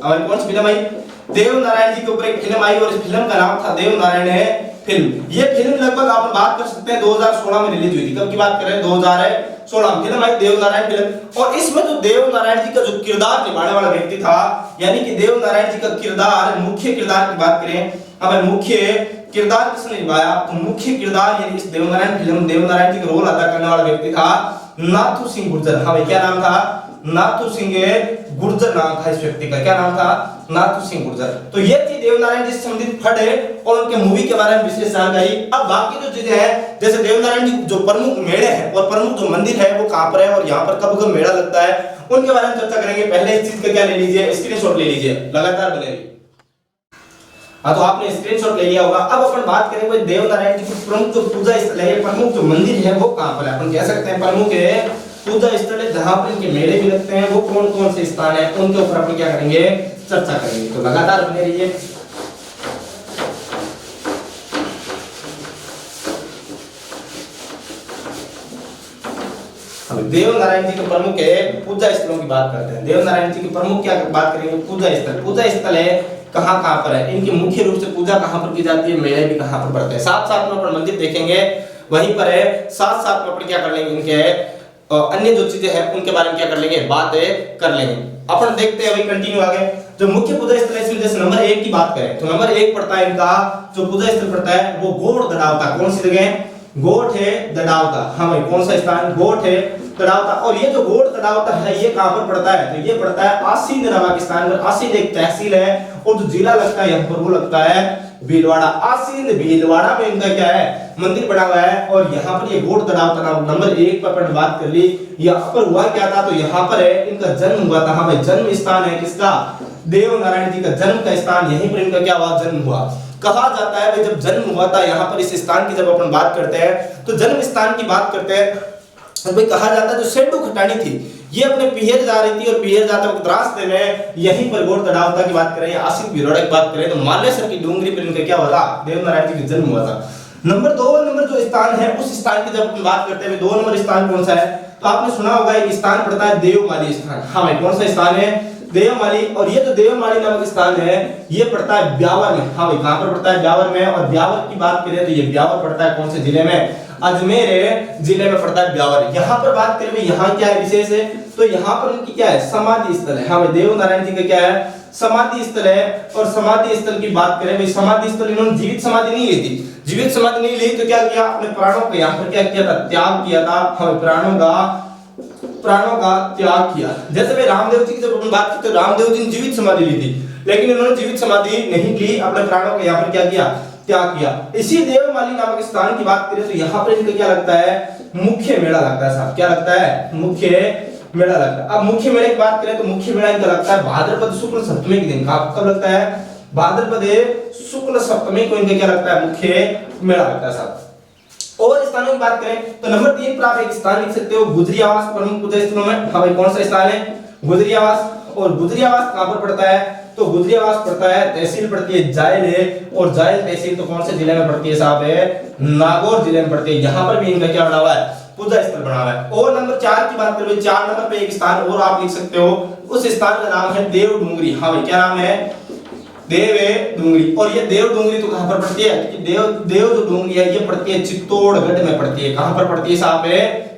हमारी कौन सी फिल्म आई? देवनारायण जी के ऊपर एक फिल्म आई और इस फिल्म का नाम था देवनारायण है फिल्म। ये फिल्म लगभग आप बात कर सकते हैं 2016 में रिलीज हुई थी। कब की बात कर रहे हैं? 2016 में फिल्म आई देवनारायण फिल्म। और इसमें जो देवनारायण जी का जो किरदार निभाने वाला व्यक्ति था, यानी कि देवनारायण जी का किरदार, मुख्य किरदार की बात करें, अब मुख्य किरदार किसने निभाया? तो मुख्य किरदार यानी इस देवनारायण फिल्म देवनारायण जी का रोल अदा करने वाला व्यक्ति था नाथू सिंह गुर्जर। हाँ भाई, क्या नाम था? नाथू सिंह गुर्जर नाम था इस व्यक्ति का। क्या नाम था? नाथू सिंह गुर्जर। तो ये थी देवनारायण जी से संबंधित फड़ है और उनके मूवी के बारे में विशेष जानकारी। अब बाकी जो चीजें हैं, जैसे देवनारायण जी जो प्रमुख मेले हैं और प्रमुख जो मंदिर है वो कहां पर है और यहाँ पर कब कब मेला लगता है, उनके बारे में चर्चा करेंगे। पहले इस चीज का क्या ले लीजिए, स्क्रीनशॉट ले लीजिए, लगातार बने रहिए। हाँ, तो आपने स्क्रीनशॉट ले लिया होगा। अब अपन बात करें भाई देवनारायण जी की प्रमुख जो पूजा स्थल है, प्रमुख जो मंदिर है वो कहां पर है? अपन कह सकते हैं प्रमुख पूजा स्थल है जहां पर इनके मेले भी लगते हैं, वो कौन कौन से स्थान है, उनके ऊपर अपन क्या करेंगे, चर्चा करेंगे। तो लगातार बने रहिए। देवनारायण जी के प्रमुख है पूजा स्थलों की बात करते हैं। देवनारायण जी की प्रमुख क्या बात करेंगे? पूजा स्थल। पूजा स्थल है कहां कहां पर है, इनकी मुख्य रूप से पूजा कहां पर की जाती है, मेले भी कहां पर पड़ते हैं। साथ साथ में अपन मंदिर देखेंगे वहीं पर है, साथ साथ में अपन क्या कर लेंगे, इनके अन्य जो चीजें हैं उनके बारे में क्या कर लेंगे, बात कर लेंगे। अपन देखते हैं अभी कंटिन्यू आगे। जो मुख्य पूजा स्थल है इसमें जैसे नंबर 1 की बात करें तो नंबर 1 पड़ता है इनका जो पूजा स्थल पड़ता है वो गोठ दड़ावता। कौन सी जगह? गोठ है दड़ावता। हाँ भाई, कौन सा स्थान? गोठ है दड़ावता। और ये जो गोठ दड़ावता है ये कहां पर पड़ता है? तो ये पड़ता है आसीन नामक स्थान पर। आसीन एक तहसील है और जो जिला लगता है यहाँ पर वो लगता है भीलवाड़ा। आसीन भीलवाड़ा में इनका क्या है, मंदिर बना हुआ है। और यहाँ पर ये गोठ दड़ावता नाम नंबर 1 पर अपन बात कर ली। यहाँ पर हुआ क्या था, तो यहाँ पर है इनका जन्म हुआ था। हाँ भाई, जन्म स्थान है किसका? देवनारायण जी का जन्म का स्थान, यहीं पर इनका क्या हुआ, जन्म हुआ। कहा जाता है भाई जब जन्म हुआ था यहाँ पर इस स्थान की जब अपन बात करते हैं तो जन्म स्थान की बात करते हैं तो भाई कहा जाता है जो सेंडू खटानी थी ये अपने पिहेर जा रही थी और पिहेर जाते वक्त रास्ते में यहीं पर गोठ दड़ावता की बात करें या आसिफ भीलवाड़ा की बात करें तो मालेसर की डूंगरी पर इनका क्या हुआ था, देवनारायण जी का जन्म हुआ था। नंबर 2 नंबर जो स्थान है उस स्थान की जब अपन बात करते हैं 2 नंबर स्थान कौन सा है, तो आपने सुना होगा एक स्थान पड़ता है देवमाली स्थान। हाँ भाई, कौन सा स्थान है? देवमाली, और ये जो देवमाली नामक स्थान है ये पड़ता है ब्यावर में। हाँ भाई, कहां पर पड़ता है? ब्यावर में। और ब्यावर की बात करें तो ये ब्यावर पड़ता है कौन से जिले में? अजमेर जिले में पड़ता है ब्यावर। यहाँ पर बात करें यहाँ क्या है विशेष है, तो यहाँ पर उनकी क्या है? समाधि स्थल है। हाँ भाई, देव नारायण जी का क्या है? समाधि स्थल है। और समाधि स्थल की बात करें भाई, समाधि स्थल इन्होंने जीवित समाधि नहीं ली थी। जीवित समाधि नहीं ली तो क्या किया? अपने प्राणों का यहाँ पर क्या किया था? त्याग किया था। हमें प्राणों का त्याग किया। जैसे भाई रामदेव जी की जब हम बात करते हैं, रामदेव जी ने जीवित समाधि ली थी, लेकिन इन्होंने जीवित समाधि नहीं ली, अपने प्राणों का यहाँ पर क्या किया? त्याग किया। इसी देवमाली नामक स्थान की बात करें तो यहाँ पर इनका क्या लगता है? मुख्य मेला लगता है साहब। क्या लगता है? मुख्य मेला लगता है। अब मुख्य मेले की बात करें तो मुख्य मेला इनका लगता है भाद्रपद शुक्ल सप्तमी के दिन। कब लगता है? भाद्रपद शुक्ल सप्तमी को इनका क्या लगता है? मुख्य मेला लगता है साहब। और स्थानों की बात करें तो नंबर 3 पर आप एक स्थान लिख सकते हो, गुजरियावास प्रमुख पूजा स्थलों में। हाँ भाई, कौन सा स्थान है? गुजरियावास। और गुजरियावास कहां पर पड़ता है? तो गुजरियावास पड़ता है, तहसील पड़ती है जायल है, और जायल तहसील तो कौन से जिले में पड़ती है साहब? है नागौर जिले में पड़ती है। यहाँ पर भी इनका क्या बना हुआ है? पूजा स्थल बना हुआ है। और नंबर 4 की बात करें, 4 नंबर पे एक स्थान और आप लिख सकते हो, उस स्थान का नाम है देव डूंगरी। हाँ भाई, क्या नाम है? देव डूंगरी। और ये देव डूंगरी तो कहां पर पड़ती है? देव जो डूंगरी है ये पड़ती है चित्तौड़गढ़ में पड़ती है। कहां पर पड़ती है साहब?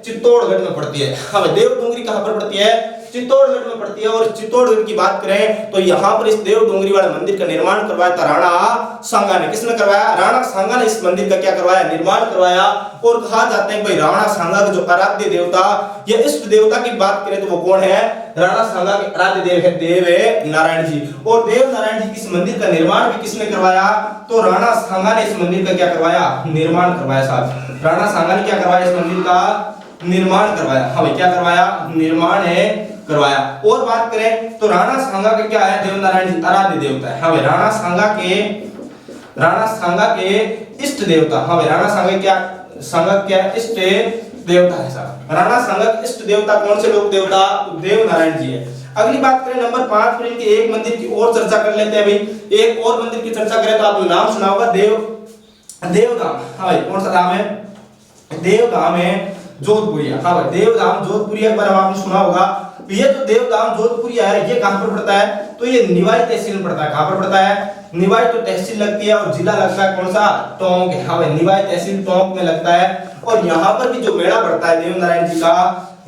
चित्तौड़गढ़ में पड़ती है। हाँ भाई, देव डूंगरी कहां पर पड़ती है? चित्तौड़गढ़ में पड़ती है। और चित्तौड़गढ़ की बात करें तो यहाँ पर इस देव डूंगरी वाले मंदिर का निर्माण करवाया था राणा सांगा ने। किसने करवाया? राणा सांगा ने इस मंदिर का क्या करवाया? निर्माण करवाया। और कहा जाता है कि भाई राणा सांगा का जो आराध्य देवता या इष्ट देवता की बात करें तो वो कौन है? राणा सांगा के आराध्य देव है देव नारायण जी। और देव नारायण जी की इस मंदिर का निर्माण भी किसने करवाया? तो राणा सांगा ने इस मंदिर का क्या करवाया? निर्माण करवाया साहब। राणा सांगा ने क्या करवाया? इस मंदिर का निर्माण करवाया। हाँ भाई, क्या करवाया? निर्माण है करवाया। और बात करें तो राणा सांगा के क्या है? देव नारायण जी आराध्य देवता है। हाँ भाई, राणा सांगा के इष्ट देवता। हाँ भाई, राणा सांगा क्या इष्ट देवता है साहब। राणा सांगा के इष्ट देवता कौन से लोक देवता? देव नारायण जी है। अगली बात करें नंबर 5 पर इनके एक मंदिर की और चर्चा कर लेते हैं भाई। एक और मंदिर की चर्चा करें तो आपने नाम सुना होगा देवधाम। हाँ भाई, कौन सा धाम है? देवधाम है जोधपुरिया। हाँ भाई, देवधाम जोधपुरिया के बारे में आपने सुना होगा। तो ये जो देवधाम जोधपुरिया है ये कहां पर पड़ता है? तो ये निवाई तहसील में पड़ता है। कहां पर पड़ता है? निवाई तो तहसील लगती है और जिला लगता है कौन सा? टोंक। हाँ भाई, निवाई तहसील टोंक में लगता है। और यहाँ पर भी जो मेला पड़ता है देव नारायण जी का,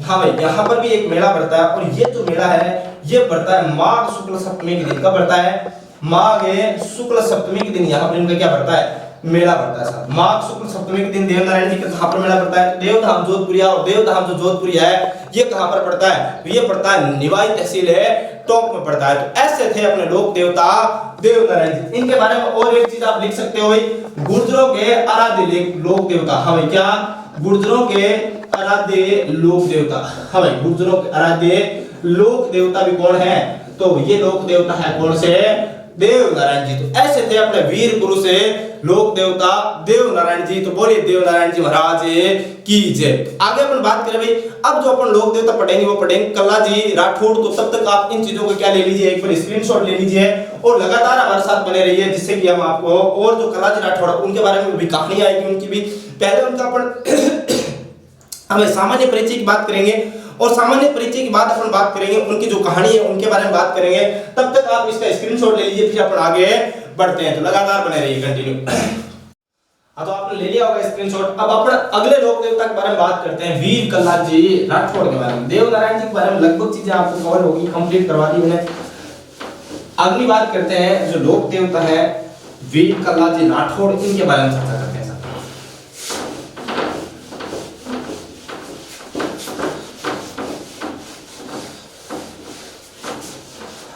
हाँ भाई, यहाँ पर भी एक मेला पड़ता है। और ये जो मेला है ये पड़ता है माघ शुक्ल सप्तमी के दिन। कब पड़ता है? माघ शुक्ल सप्तमी के दिन यहाँ पर इनका क्या पड़ता है? मेला पड़ता है साहब। माघ शुक्ल सप्तमी के दिन देव नारायण जी का कहां पर मेला पड़ता है? देवधाम जोधपुरिया। और देवधाम जो जोधपुरिया है ये कहां पर पड़ता है? तो ये पड़ता है निवाई तहसील है टोंक में पड़ता है। तो ऐसे थे अपने लोक देवता देव नारायण जी। इनके बारे में और एक चीज आप लिख सकते हो भाई, गुर्जरों के आराध्य लोक देवता। हाँ भाई, क्या? गुर्जरों के आराध्य लोक देवता। हाँ भाई, गुर्जरों के आराध्य लोक देवता भी कौन है? तो ये लोक देवता है कौन से? देव नारायण जी। तो ऐसे थे अपने वीर पुरुष लोक देवता देव नारायण जी। तो बोलिए देव नारायण जी महाराज की जय। आगे अपन बात करें भाई, अब जो अपन लोक देवता पढ़ेंगे वो पढ़ेंगे कल्लाजी राठौड़। तो तब तक आप इन चीजों को क्या ले लीजिए, एक बार स्क्रीनशॉट ले लीजिए और लगातार हमारे साथ बने रहिए, जिससे कि हम आपको और जो कल्लाजी राठौड़ उनके बारे में भी कहानी आएगी उनकी भी। पहले उनका अपन हम सामान्य परिचय की बात करेंगे और सामान्य परिचय के बाद अपन बात करेंगे उनकी जो कहानी है उनके बारे में बात करेंगे। तब तक आप इसका स्क्रीनशॉट ले लीजिए, फिर अपन आगे बढ़ते हैं। तो लगातार बने रहिए, कंटिन्यू। तो आपने ले लिया होगा स्क्रीनशॉट। अब अपन अगले लोक देवता के बारे में बात करते हैं, वीर कल्लाजी राठौड़ के बारे में। देव नारायण जी के बारे में लगभग चीजें आपको कवर होगी, कंप्लीट करवा दी मैंने। अगली बात करते हैं जो लोक देवता है वीर कल्लाजी राठौड़, इनके बारे में चर्चा करते हैं।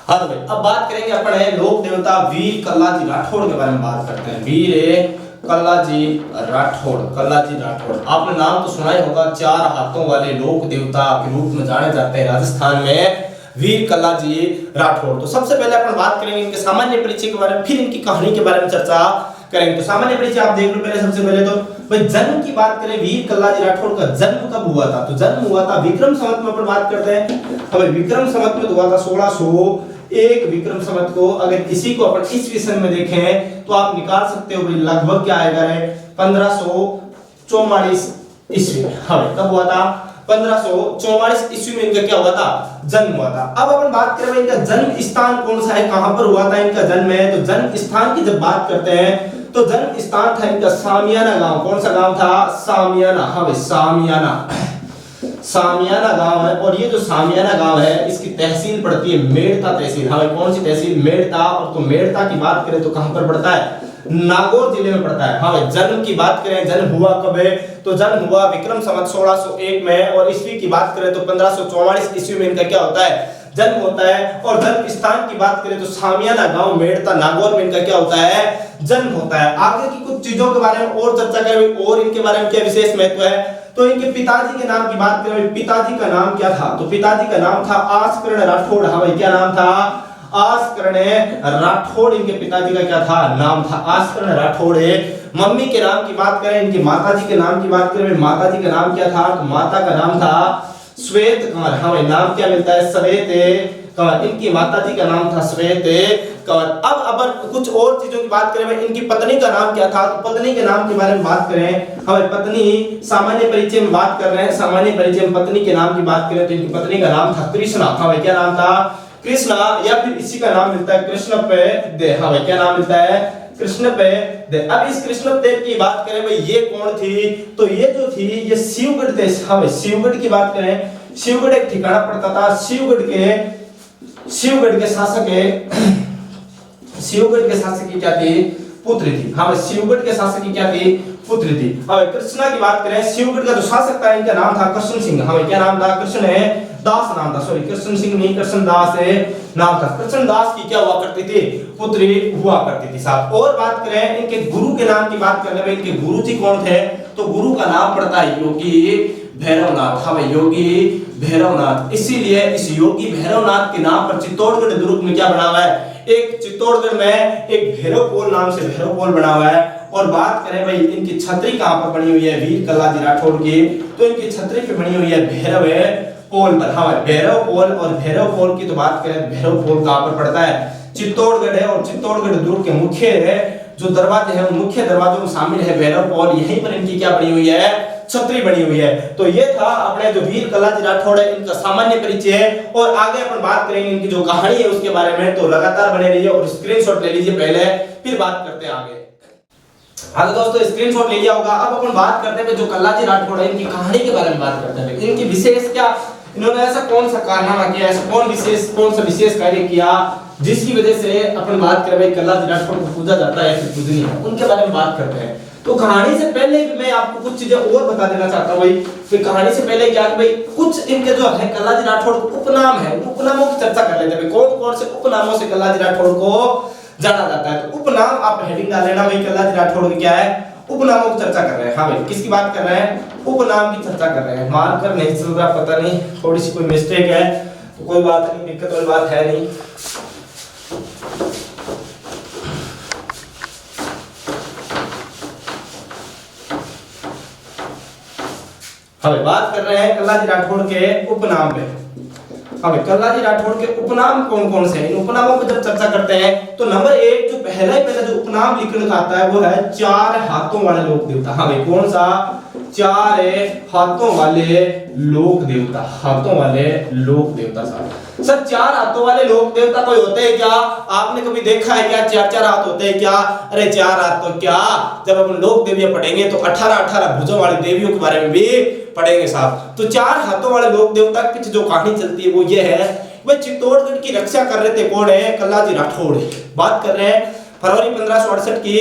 हाँ तो भाई, अब बात करेंगे अपन है लोक देवता वीर कल्लाजी राठौड़ के बारे में बात करते हैं। वीर कल्लाजी राठौड़। कल्लाजी राठौड़ आपने नाम तो सुना ही होगा, 4 हाथों वाले लोक देवता के रूप में जाने जाते हैं राजस्थान में वीर कल्लाजी राठौड़। तो सबसे पहले अपन बात करेंगे इनके सामान्य परिचय के बारे में, फिर इनकी कहानी के बारे में चर्चा करेंगे। तो सामान्य परिचय आप देख लो पहले। सबसे पहले तो भाई जन्म की बात करें, वीर कल्लाजी राठौड़ का जन्म कब हुआ था? तो जन्म हुआ था विक्रम संवत में। अपन बात करते हैं अब विक्रम संवत में हुआ था 1601 विक्रम संवत को। अगर किसी को अपन ईस्वी सन में देखें तो आप निकाल सकते हो भाई लगभग क्या आएगा रे 1544 ईस्वी में। हाँ कब हुआ था? 1544 ईस्वी में इनका क्या हुआ था, जन्म हुआ था। अब अपन बात करें इनका जन्म स्थान कौन सा है, कहां पर हुआ था इनका जन्म है, तो जन्म स्थान की जब बात करते हैं तो जन्म स्थान था इनका सामियाना गांव। कौन सा गांव था, सामियाना। हाँ भाई सामियाना, सामियाना गांव है। और ये जो सामियाना गांव है इसकी तहसील पड़ती है मेड़ता तहसील। हाँ भाई कौन सी तहसील, मेड़ता। और तो मेड़ता की बात करें तो कहां पर पड़ता है, नागौर जिले में पड़ता है। हाँ भाई जन्म की बात करें, जन्म हुआ कब है, तो जन्म हुआ विक्रम संवत 1601 में। और ईस्वी की बात करें तो 1544 ईस्वी में इनका क्या होता है, जन्म होता है। और जन्म स्थान की बात करें तो सामियाना गांव मेड़ता नागौर में इनका क्या होता है, जन्म होता है। आगे की कुछ चीजों के बारे में और चर्चा करें और इनके बारे में क्या विशेष महत्व है, तो इनके पिताजी के नाम की बात करें, पिताजी का नाम क्या था, तो पिताजी का नाम था आस्करण राठौड़। हाँ भाई क्या नाम था, आस्करण राठौड़ इनके पिताजी का क्या था, नाम था आस्करण राठौड़। मम्मी के नाम की बात करें, इनकी माताजी के नाम की बात करें, माताजी का नाम क्या था, तो माता का नाम था श्वेत कंवर। हाँ भाई नाम क्या मिलता है, श्वेत कंवर। इनकी माताजी का नाम था श्वेत कंवर। अब कुछ और चीजों की बात करें, इनकी पत्नी का नाम क्या था, तो पत्नी के नाम के बारे में बात करें, हमें पत्नी सामान्य परिचय में बात कर रहे हैं, सामान्य परिचय में पत्नी के नाम की बात करें तो इनकी पत्नी का नाम था कृष्णा। हाँ भाई क्या नाम था, कृष्णा, या फिर इसी का नाम मिलता है कृष्ण पे दे। हाँ भाई क्या नाम मिलता है, कृष्ण पे दे। अब इस कृष्ण देव की बात करें भाई ये कौन थी, तो ये जो थी ये शिवगढ़ देश। हाँ भाई शिवगढ़ की बात करें, शिवगढ़ एक ठिकाना पड़ता था, शिवगढ़ के शासक शिवगढ़ के शासक की क्या थी, पुत्री थी। हाँ शिवगढ़ के शासक की क्या थी, पुत्री थी। अब कृष्णा की बात करें, शिवगढ़ का जो शासक था इनका नाम था कृष्ण सिंह। हाँ क्या नाम था, कृष्ण दास नाम था, सॉरी कृष्ण सिंह नहीं कृष्ण दास नाम था। कृष्ण दास की क्या हुआ करती थी, पुत्री हुआ करती थी साहब। और बात करें इनके गुरु के नाम की बात करने में, इनके गुरु जी कौन थे, तो गुरु का नाम पड़ता है योगी भैरवनाथ। हाँ भाई योगी भैरवनाथ। इसीलिए इस योगी भैरवनाथ के नाम पर चित्तौड़गढ़ दुर्ग में क्या बना हुआ है, एक चित्तौड़गढ़ में एक भैरवपोल नाम से भैरवपोल बना हुआ है। और बात करें भाई इनकी छतरी कहां पर बनी हुई है, वीर कल्लाजी राठौड़ की, तो इनकी छतरी पे बनी हुई है भैरव पोल पर। हाँ भैरवपोल, और भैरवपोल की तो बात करें भैरवपोल कहां पर पड़ता है, चित्तौड़गढ़ है। और चित्तौड़गढ़ दुर्ग के मुख्य है जो दरवाजे हैं, मुख्य दरवाजों में शामिल है भैरवपोल। यहीं पर इनकी क्या बनी हुई है, छतरी बनी हुई है। तो ये था अपने जो वीर कल्लाजी राठौड़ है इनका सामान्य परिचय है। और आगे अपन बात करेंगे इनकी जो कहानी है उसके बारे में, तो लगातार बने रहिए और स्क्रीनशॉट ले लीजिए पहले, फिर बात करते हैं आगे। हाँ तो दोस्तों स्क्रीनशॉट ले लिया होगा। अब अपन बात करते हैं जो कल्लाजी राठौड़ है इनकी कहानी के बारे में बात करते हैं। इनकी विशेष क्या, इन्होंने ऐसा कौन सा कारनामा किया, ऐसा कौन सा विशेष कार्य किया जिसकी वजह से अपन बात करें भाई कल्लाजी राठौड़ को पूजा जाता है, फिर पूजनीय है, उनके बारे में बात करते हैं। तो कहानी से पहले भी मैं आपको कुछ चीजें और बता देना चाहता हूं भाई। फिर कहानी से पहले क्या भाई कुछ इनके जो है कल्लाजी राठौड़ उपनाम है, उपनामों की चर्चा कर लेते हैं। कौन कौन से उपनामों से कल्लाजी राठौड़ को जाना जाता है, तो उपनाम आप हेडिंग डाल लेना भाई, कल्लाजी राठौड़ की क्या है, उपनामों की चर्चा कर रहे हैं। हाँ भाई किसकी बात कर रहे हैं, उपनाम की चर्चा कर रहे हैं। मार्कर नहीं चल रहा, पता नहीं थोड़ी सी कोई मिस्टेक है, तो कोई बात नहीं, दिक्कत वाली बात है नहीं। हम बात कर रहे हैं कल्लाजी राठौड़ के उपनाम पे। अब कल्लाजी राठौड़ के उपनाम कौन कौन से हैं, इन उपनामों पर जब चर्चा करते हैं तो नंबर 1 जो पहला जो उपनाम लिखने का आता है वो है चार हाथों वाले लोक देवता। हाँ भाई कौन सा, चार हाथों वाले लोक देवता, हाथों वाले लोक देवता। साहब सर चार हाथों वाले लोक देवता कोई होते हैं क्या, आपने कभी देखा है क्या चार चार हाथ होते हैं क्या, अरे चार हाथ तो क्या, जब अपन लोक देवियां पढ़ेंगे तो 18 भुजों वाली देवियों के बारे में भी पढ़ेंगे साहब। तो चार हाथों वाले लोक देवता की जो कहानी चलती है वो ये है, वह चित्तौड़गढ़ की रक्षा कर रहे थे, कौन है, कल्लाजी राठौड़। बात कर रहे हैं फरवरी 1568 की।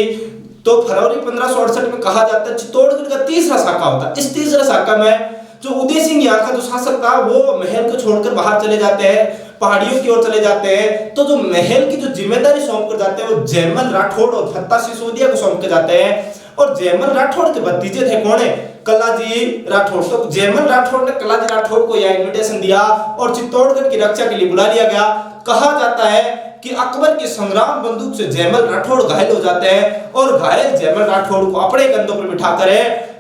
तो फरवरी 1568 में कहा जाता है चित्तौड़गढ़ का तीसरा शाखा होता है। इस तीसरा शाखा में जो उदय सिंह यहाँ का जो शासक था वो महल को छोड़कर बाहर चले जाते हैं, पहाड़ियों की ओर चले जाते हैं। तो जो महल की जो जिम्मेदारी सौंप कर जाते हैं वो जयमल राठौड़ और फत्ता सिसोदिया को सौंप के जाते हैं। और जयमल राठौड़ के भतीजे थे कौन है, कल्लाजी राठौड़। तो जयमल राठौड़ ने कल्लाजी राठौड़ को यह इनविटेशन दिया और चित्तौड़गढ़ की रक्षा के लिए बुला लिया गया। कहा जाता है कि अकबर की संग्राम बंदूक से जयमल राठौड़ घायल हो जाते हैं और घायल जयमल राठौड़ को अपने कंधों पर बिठाकर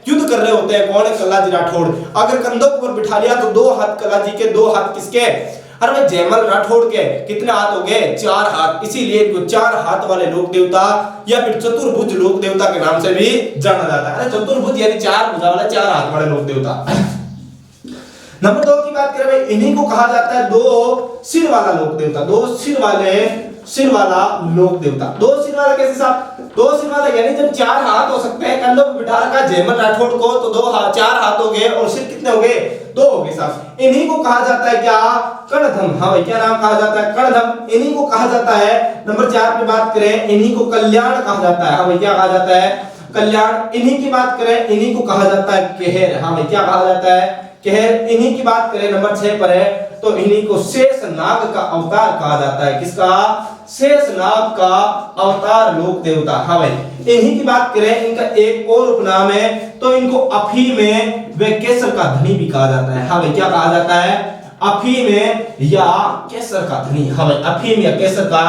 युद्ध कर रहे होते हैं, कौन है, कल्लाजी राठौड़। अगर कंधों पर बिठा लिया तो 2 हाथ कल्लाजी के, 2 हाथ किसके, अरे भाई जयमल राठौड़ के कितने हाथ हो गए, 4 हाथ। इसीलिए इनको 4 हाथ वाले लोक देवता या फिर चतुर्भुज लोक देवता के नाम से भी जाना जाता है। चतुर्भुज यानी 4 भुजा वाला, 4 हाथ वाले लोक देवता। नंबर 2 की बात करें भाई, इन्हीं को कहा जाता है दो सिर वाला लोक देवता। दो सिर वाला लोक देवता। दो सिर वाला कैसे साहब? दो सिर वाला यानी जब 4 हाथ हो सकते हैं कंधों पर बिठा रखा जयमल राठौड़ को, तो 4 हाथ हो गए और सिर कितने हो गए? 2 हो गए साहब। इन्हीं को कहा जाता है क्या? कर्णधम। हाँ भाई, क्या नाम कहा जाता है? कर्णधम। इन्हीं को कहा जाता है। नंबर 4 की बात करें, इन्हीं को कल्याण कहा जाता है। हाँ भाई, क्या कहा जाता है? कल्याण। इन्हीं की बात करें, इन्हीं को कहा जाता है कहर। हाँ भाई, क्या कहा जाता है? कहर। इन्हीं की बात करें, नंबर 6 पर है, तो इन्हीं को शेष नाग का अवतार कहा जाता है। किसका? शेष नाग का अवतार लोक देवता। हाँ भाई, इन्हीं की बात करें, इनका एक और उपनाम है, तो इनको अफीम में व केसर का धनी भी कहा जाता है। हाँ भाई, क्या कहा जाता है? अफीम या केसर का धनी। हाँ भाई, अफीम या केसर का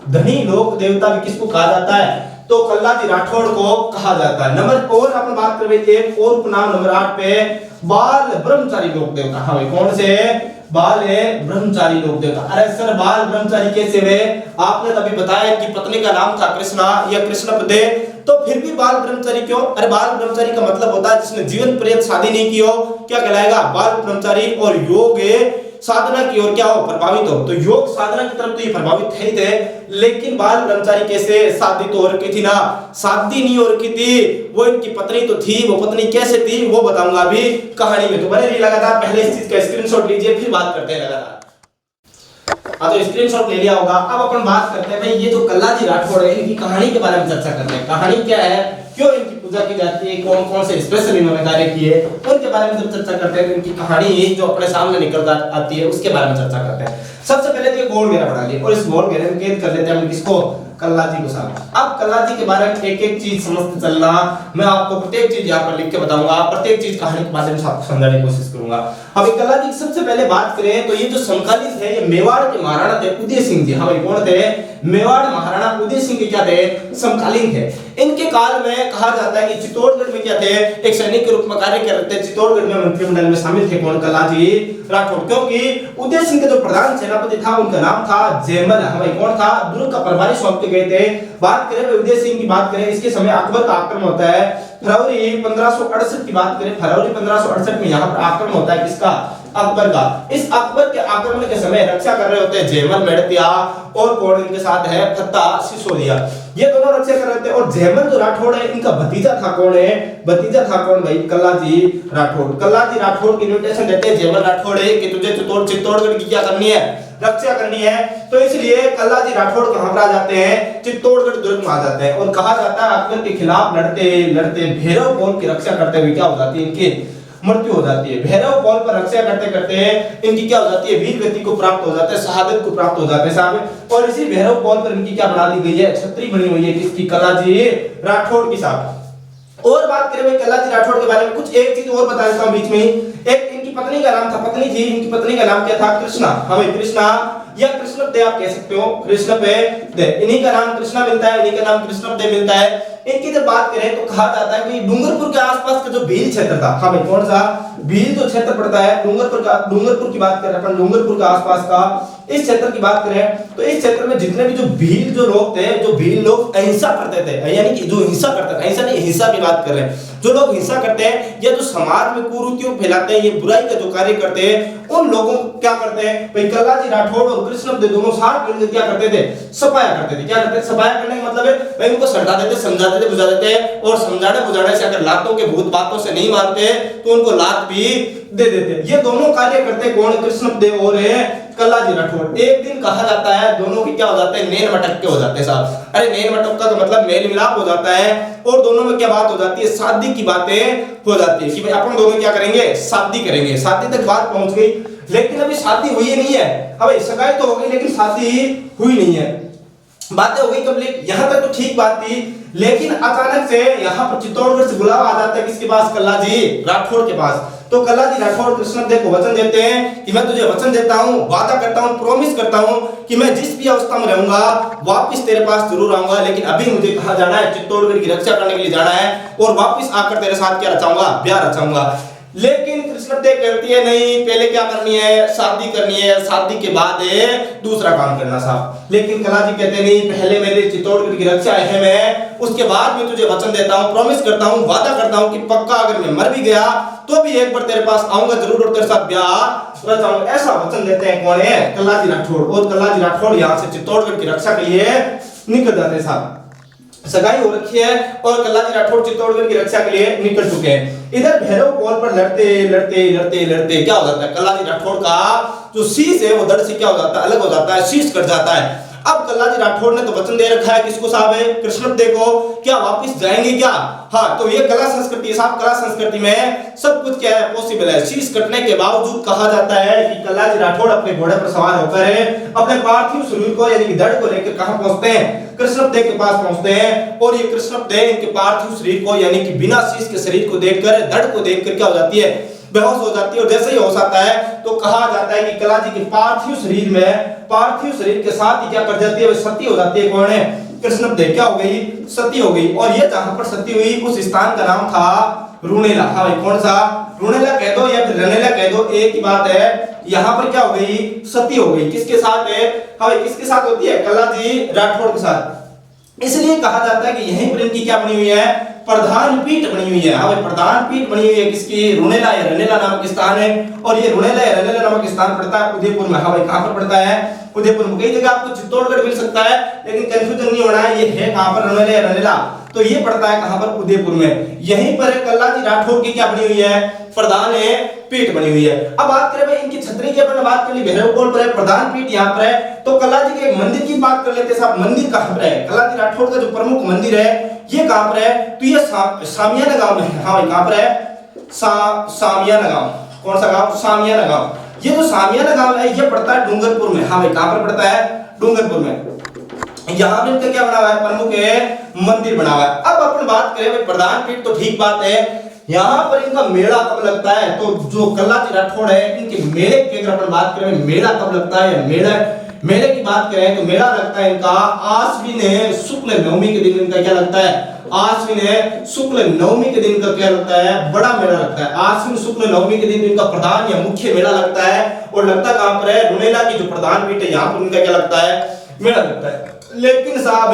धनी लोक देवता भी किसको कहा जाता है? तो कल्लाजी राठौड़ को कहा जाता है। नंबर और अपन बात करें एक और उपनाम नंबर 8 पे, बाल ब्रह्मचारी लोक देवता। हाँ भाई, कौन से? बाल ब्रह्मचारी लोक देवता। अरे सर, बाल ब्रह्मचारी कैसे हुए? आपने तभी बताया कि पत्नी का नाम था कृष्णा या कृष्णपदे, तो फिर भी बाल ब्रह्मचारी क्यों? अरे बाल ब्रह्मचारी का मतलब होता है जिसने जीवन पर्यंत शादी नहीं की हो, क्या कहलाएगा? बाल ब्रह्मचारी। और योग साधना की ओर क्या हो? प्रभावित हो। तो योग साधना की तरफ तो ये प्रभावित थे ही थे, लेकिन बाल ब्रह्मचारी कैसे? शादी तो हो रखी थी ना, शादी नहीं हो रखी थी, वो इनकी पत्नी तो थी। वो पत्नी कैसे थी वो बताऊंगा अभी कहानी में, तो बने रहिए लगातार। पहले इस चीज का स्क्रीनशॉट लीजिए, फिर बात करते हैं लगातार। हाँ, तो स्क्रीनशॉट ले लिया होगा। अब अपन बात करते हैं भाई, ये जो कल्लाजी राठौड़ है, इनकी कहानी के बारे में चर्चा करते हैं। कहानी क्या है, क्यों इनकी पूजा की जाती है, कौन कौन से स्पेशल इन्होंने कार्य किए, उनके बारे में जब चर्चा करते हैं तो इनकी कहानी जो अपने सामने निकल आती है उसके बारे में चर्चा करते हैं। सबसे पहले तो गोल घेरा बना लिए और इस गोल घेरे में कैद कर लेते हैं हम किसको? कल्लाजी को साहब। अब कल्लाजी के बारे में एक एक चीज समझते चलना, मैं आपको प्रत्येक चीज यहाँ पर लिख के बताऊंगा, प्रत्येक चीज कहानी के माध्यम से आपको समझाने की कोशिश करूंगा। अब कल्लाजी की सबसे पहले बात करें तो ये जो समकालीन थे, ये मेवाड़ के महाराणा थे उदय सिंह जी। हाँ भाई, कौन थे? मेवाड़ महाराणा उदय सिंह के क्या थे? समकालीन थे। इनके काल में कहा जाता है कि चित्तौड़गढ़ में क्या थे? एक सैनिक के रूप में कार्य कर रहे थे। चित्तौड़गढ़ में मंत्रिमंडल में शामिल थे कौन? कल्लाजी राठौड़। क्योंकि उदय सिंह का जो प्रधान सेनापति था उनका नाम था जयमल। हाँ भाई, कौन था? दुर्ग का प्रभारी सौंप के गए थे। बात करें उदय सिंह की बात करें, इसके समय अकबर का आक्रमण होता है। फरवरी 1568 की बात करें, फरवरी 1568 में यहाँ पर आक्रमण होता है। किसका? अकबर का। इस अकबर के आक्रमण के समय रक्षा कर रहे होते हैं जयमल मेड़तिया और कौन इनके साथ है? फत्ता सिसोदिया। ये दोनों रक्षा कर रहे थे। और जयमल जो राठौड़ है, इनका भतीजा था। कौन है? भतीजा था कौन भाई? कल्लाजी राठौड़। कल्लाजी राठौड़ की इन्विटेशन देते हैं जयमल राठौड़ कि तुझे चित्तौड़गढ़ की क्या करनी है? रक्षा करनी है। तो इसलिए कल्लाजी राठौड़ कहां पर आ जाते हैं? चित्तौड़गढ़ दुर्ग में आ जाते हैं। और कहा जाता है अकबर के खिलाफ लड़ते लड़ते भैरव पोल की रक्षा करते हुए क्या हो जाती है? इनकी मृत्यु हो जाती है। भैरव पोल पर रक्षा करते करते इनकी क्या हो जाती है? वीर गति को प्राप्त हो जाता है, शहादत को प्राप्त हो जाते हैं साहब। और इसी भैरव पोल पर इनकी क्या बना दी गई है? छतरी बनी हुई है। किसकी? कल्लाजी राठौड़ की साहब। और बात करें कल्लाजी राठौड़ के बारे में, कुछ एक चीज और बता देता हूं बीच में ही। एक इनकी पत्नी का नाम था, पत्नी थी, इनकी पत्नी का नाम क्या था? कृष्णा। हमें कृष्णा या कृष्णपदे आप कह सकते हो, कृष्णपदे। इन्हीं का नाम कृष्णा मिलता है, इन्हीं का नाम कृष्णपदे मिलता है। इनकी जब बात करें तो कहा जाता है कि डूंगरपुर के आसपास का जो भील क्षेत्र था, हाँ भाई, कौन सा? भील जो क्षेत्र पड़ता है डूंगरपुर की बात करें अपन, डूंगरपुर के आसपास का इस क्षेत्र की बात करें तो इस क्षेत्र में जितने भी जो भील जो लोग थे, जो भील लोग अहिंसा करते थे, यानी कि जो हिंसा करते थे, अहिंसा नहीं हिंसा की बात कर रहे हैं, जो लोग हिंसा करते हैं या जो समाज में कुरीतियों फैलाते हैं, ये बुराई का जो कार्य करते हैं, उन लोगों को क्या करते हैं भाई? कल्लाजी राठौड़ और कृष्णपदे दोनों साथ मिलकर क्या करते थे? सफाया करते थे। क्या करते थे? सफाया करने का मतलब है भाई उनको समझा देते, समझाते थे, बुझा देते हैं। और समझाने बुझाने से अगर लातों के भूत बातों से नहीं मानते तो उनको लात भी दे देते। ये दोनों कार्य करते कौन? कृष्णपदे और कल्लाजी राठौड़। एक दिन कहा जाता है दोनों की क्या हो जाते हैं? नेन मटक के हो जाते हैं साहब। अरे नेन मटक का तो मतलब मेल मिलाप हो जाता है और दोनों में क्या बात हो जाती है? शादी की बातें हो जाती है कि भाई अपन दोनों क्या करेंगे? शादी करेंगे। शादी तक बात पहुंच गई, लेकिन अभी शादी हुई नहीं है। अबे सगाई तो हो गई लेकिन शादी हुई नहीं है। बातें हो गई कंप्लीट, यहां तक तो ठीक बात थी, लेकिन अचानक से यहां पर चित्तौड़गढ़ से बुलावा आ जाता है। किसके पास? कल्लाजी राठौड़ के पास। तो कल्लाजी राठौड़ कृष्णपदे को वचन देते हैं कि मैं तुझे वचन देता हूं, वादा करता हूं, प्रॉमिस करता हूं कि मैं जिस भी अवस्था में रहूंगा वापस तेरे पास जरूर आऊंगा, लेकिन अभी मुझे कहां जाना है? चित्तौड़गढ़ की रक्षा करने के लिए जाना है और वापस आकर तेरे साथ क्या रचाऊंगा? ब्याह रचाऊंगा। लेकिन कृष्ण देव कहती है नहीं, पहले क्या करनी है, शादी करनी है, शादी के बाद दूसरा काम करना साहब। लेकिन कला जी कहते नहीं, पहले मेरे चित्तौड़गढ़ की रक्षा है मैं, उसके बाद मैं तुझे वचन देता हूँ, प्रॉमिस करता हूँ, वादा करता हूँ कि पक्का अगर मैं मर भी गया तो भी एक बार तेरे पास आऊंगा जरूर और तेरे साथ ब्याह रचाऊंगा। ऐसा वचन देते हैं कौन है, कल्लाजी राठौड़। और कल्लाजी राठौड़ यहाँ से चित्तौड़गढ़ की रक्षा के लिए निकल जाते हैं साहब। सगाई हो रखी है और कल्लाजी राठौड़ चित्तौड़गढ़ की रक्षा के लिए निकल चुके हैं। इधर भैरव कौल पर लड़ते लड़ते लड़ते लड़ते क्या हो जाता है, कल्लाजी राठौड़ का जो शीश है वो धड़ से क्या हो जाता है, अलग हो जाता है, शीश कट जाता है। अब कल्लाजी राठौड़ ने तो वचन दे रखा है किसको साहब है, कृष्णदेव को, क्या वापस जाएंगे क्या? हाँ, तो ये कला संस्कृति है साहब। कला संस्कृति में सब कुछ क्या है, पॉसिबल है। शीश कटने के बावजूद कहा जाता है कि कल्लाजी राठौड़ अपने घोड़े पर सवार होकर अपने पार्थिव शरीर को यानी कि धड़ को लेकर कहां पहुंचते हैं, कृष्णदेव के पास पहुंचते हैं। और ये कृष्णदेव इनके पार्थिव शरीर को यानी कि बिना शीश के शरीर को देखकर, धड़ को देखकर क्या हो जाती है, बेहोश हो जाती है। और जैसे ही होश आता है तो कहा जाता है कि कल्लाजी के पार्थिव शरीर में, पार्थिव शरीर के साथ ही क्या कर जाती है, वो सती हो जाती है। कौन है, कृष्णदेव क्या हो गई, सती हो गई। और ये जहां पर सती हुई उस स्थान का नाम था रुणेला। हाँ भाई, कौन सा, रुणेला कह दो या फिर रनेला कह दो, एक ही बात है। यहाँ पर क्या हो गई, सती हो गई। किसके साथ है, हाँ भाई, किसके साथ होती है, कल्लाजी राठौड़ के साथ। इसलिए कहा जाता है कि यहीं पर इनकी क्या बनी हुई है, प्रधान पीठ बनी हुई है। हाँ भाई, प्रधान पीठ बनी हुई है किसकी, रुणेला या रनेला नामक स्थान है। और ये रुणेला या रनेला नामक स्थान पड़ता है उदयपुर में। हाँ भाई, कहां पर पड़ता है, उदयपुर में। कई जगह आपको चित्तौड़गढ़ मिल सकता है, लेकिन कंफ्यूजन नहीं होना है, ये है कहां पर, रुणेला या रनेला। तो ये पड़ता है कहां पर, उदयपुर में। यहीं पर कल्लाजी राठौड़ की क्या बनी हुई है, प्रधान पीठ बनी हुई है। अब बात करें भाई इनकी छतरी की, अपन बात कर ली, भैरवकोल पर है, प्रधान पीठ यहाँ पर है। तो कल्लाजी के मंदिर की बात कर लेते हैं साहब। मंदिर कहां पर है, कल्लाजी राठौड़ का जो प्रमुख मंदिर है ये कहां पर है, तो ये सामियाना गांव में है। हाँ भाई, कहां पर है, सामियाना गांव। कौन सा गांव, सामियाना गांव। ये जो सामियाना गांव है ये पड़ता है डूंगरपुर में। हाँ भाई, कहां पर पड़ता है, डूंगरपुर में। यहाँ पे इनका क्या बना हुआ है, प्रमुख है मंदिर बना हुआ है। अब अपन बात करें भाई प्रधान पीठ, तो ठीक बात है, यहाँ पर इनका मेला कब लगता है, तो जो कल्लाजी राठौड़ है इनके मेले की अगर अपन बात करें, मेला कब लगता है, मेले की बात करें तो मेला लगता है इनका आश्विन शुक्ल नवमी के दिन। इनका क्या लगता है, आश्विन शुक्ल नवमी के दिन का क्या लगता है, बड़ा मेला लगता है। आश्विन शुक्ल नवमी के दिन इनका प्रधान या मुख्य मेला लगता है। और लगता कहां पर है, रुणेला की जो प्रधान पीठ है यहाँ पर इनका क्या लगता है, मेला लगता है। लेकिन साहब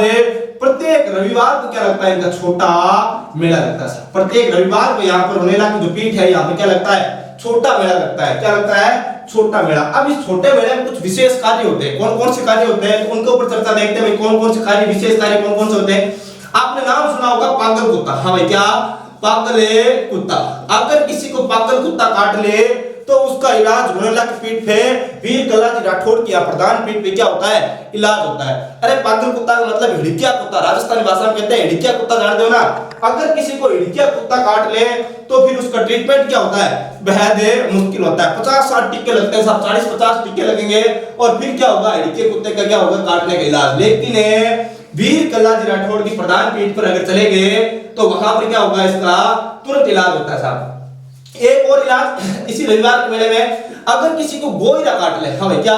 प्रत्येक रविवार को क्या लगता है, इनका छोटा मेला लगता है। प्रत्येक रविवार को यहाँ पर रुणेला की जो पीठ है यहाँ पे क्या लगता है, छोटा मेला लगता है। क्या लगता है, छोटा मेला। अब इस छोटे मेले में कुछ विशेष कार्य होते हैं। कौन कौन से कार्य होते हैं, तो उनके ऊपर चर्चा देखते हैं। कौन कौन से कार्य, विशेष कार्य कौन कौन से होते हैं। आपने नाम सुना होगा पागल कुत्ता। हाँ भाई, क्या, पागल कुत्ता। अगर किसी को पागल कुत्ता काट ले तो उसका इलाज रुणेला की पीठ पे वीर कल्लाजी राठौड़ की प्रधान पीठ पे क्या होता है, इलाज होता है। अरे पागल कुत्ता का मतलब हिड़किया कुत्ता, राजस्थानी भाषा में कहते हैं हिड़किया कुत्ता, जानते हो ना। अगर किसी को हिड़किया कुत्ता काट ले तो फिर उसका ट्रीटमेंट क्या होता है, बेहद मुश्किल होता है। 50-60 टीके लगते हैं साहब, 40-50 टीके लगेंगे और फिर क्या होगा, हिड़किया कुत्ते का क्या होगा, काटने का इलाज। लेकिन वीर कल्लाजी राठौड़ की प्रधान पीठ पर अगर चले गए तो वहां पर क्या होगा, इसका तुरंत इलाज होता है साहब। एक और इलाज इसी रविवार के मेले में, अगर किसी को गोइरा काट ले। हाँ भाई, क्या,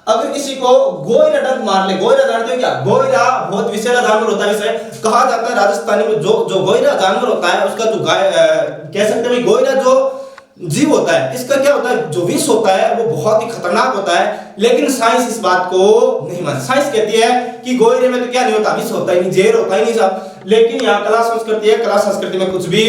अगर किसी को गोइरा डंक मार ले। गोइरा जानते हो क्या, गोइरा बहुत विषैला जानवर होता है। इसे कहा जाता है राजस्थानी में जो गोइरा जानवर होता है उसका जो कह सकते हैं गोइरा जो जीव होता है, इसका क्या होता है, जो विष होता है वो बहुत ही खतरनाक होता है। लेकिन साइंस इस बात को नहीं मानती। साइंस कहती है कि गोइरे में तो क्या नहीं होता, विष होता ही नहीं, जहर होता ही नहीं साहब। लेकिन यहाँ कला संस्कृति है, कला संस्कृति में कुछ भी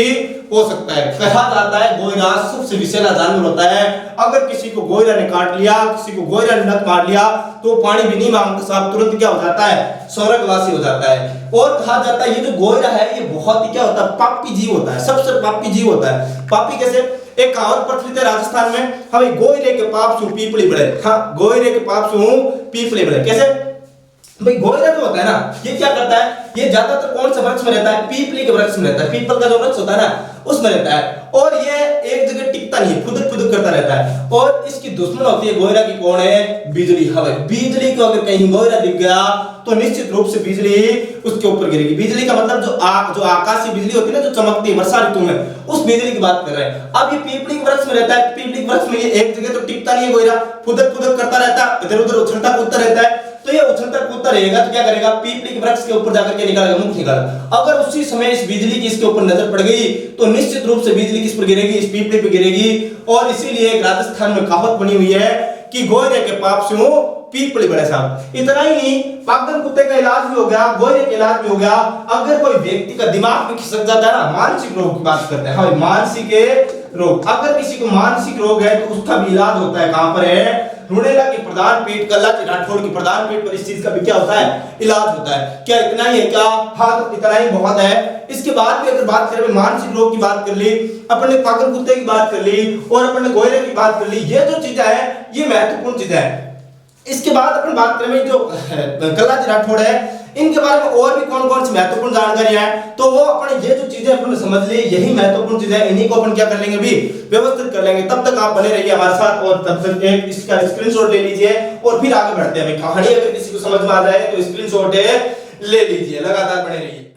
हो सकता है। कहा जाता है गोइरा सबसे विषैला जानवर होता है। अगर किसी को गोइरा ने काट लिया, किसी को गोइरा ने नक मार लिया तो पानी भी नहीं मांगता साहब, तुरंत क्या हो जाता है, स्वर्गवासी हो जाता है। और कहा जाता है ये जो गोइरा है ये बहुत ही क्या होता है, पापी जीव होता है, सबसे पापी जीव होता है। पापी कैसे, एक कहावत प्रचलित है राजस्थान में, हाँ गोइरे के पाप सु पीपली बढ़े। हाँ, गोइरे के पाप सु पीपली बढ़े। कैसे भाई, गोइरा जो होता है ना ये क्या करता है, ये ज्यादातर कौन से वृक्ष में रहता है, पीपली के वृक्ष में रहता है। पीपल का जो वृक्ष होता है ना उसमें रहता है। और ये एक जगह टिकता नहीं है, फुदक फुदक करता रहता है। और इसकी दुश्मन होती है गोइरा की, कौन है, बिजली। हाँ भाई, बिजली को अगर कहीं गोइरा दिख गया तो निश्चित रूप से बिजली उसके ऊपर गिरेगी। बिजली का मतलब जो आकाशीय बिजली होती है ना, जो चमकती है वर्षा ऋतु में, उस बिजली की बात कर रहे हैं। अब ये पीपली के वृक्ष में रहता है। पीपली के वृक्ष में ये एक जगह तो टिकता नहीं है गोइरा, फुदक फुदक करता रहता है, इधर उधर उछलता कूदता रहता है। तो ये उछलता कूदता रहेगा तो क्या करेगा, पीपली के वृक्ष के ऊपर जाकर के निकालेगा, मुख निकालेगा। अगर उसी समय इस बिजली की इसके ऊपर नजर पड़ गई तो निश्चित रूप से बिजली किस पर गिरेगी, इस पीपली पे गिरेगी। और इसीलिए एक राजस्थान में कहावत बनी हुई है कि गोरे के पाप से हो पीपली बड़े साहब। इतना ही नहीं, पागल कुत्ते का इलाज भी हो गया, गोरे का इलाज भी हो गया। अगर कोई व्यक्ति का दिमाग में खिसक जाता है ना, मानसिक रोग की बात करते हैं, हाँ मानसिक रोग, अगर किसी को मानसिक रोग है तो उसका भी इलाज होता है, कहां पर है, रुणेला की प्रधान पीठ, कल्लाजी राठौड़ की प्रधान पीठ पर इस चीज का भी क्या होता है, इलाज होता है। क्या इतना ही है क्या? हाँ, तो इतना ही बहुत है। इसके बाद भी अगर बात करें, मानसिक रोग की बात कर ली, अपने पागल कुत्ते की बात कर ली और अपने गोरे की बात कर ली, ये जो चीजें है ये महत्वपूर्ण चीजें है। इसके बाद अपन बात करें जो कल्लाजी राठौड़ है, इनके बारे में और भी कौन कौन सी महत्वपूर्ण जानकारियां हैं, तो वो अपने ये जो चीजें अपन समझ ली, यही महत्वपूर्ण चीजें हैं, इन्हीं को अपन क्या कर लेंगे भी व्यवस्थित कर लेंगे। तब तक आप बने रहिए हमारे साथ और तब तक एक इसका स्क्रीनशॉट ले लीजिए और फिर आगे बढ़ते हैं। कहानी अगर किसी को समझ में आ जाए तो स्क्रीनशॉट ले लीजिए, लगातार बने रहिए।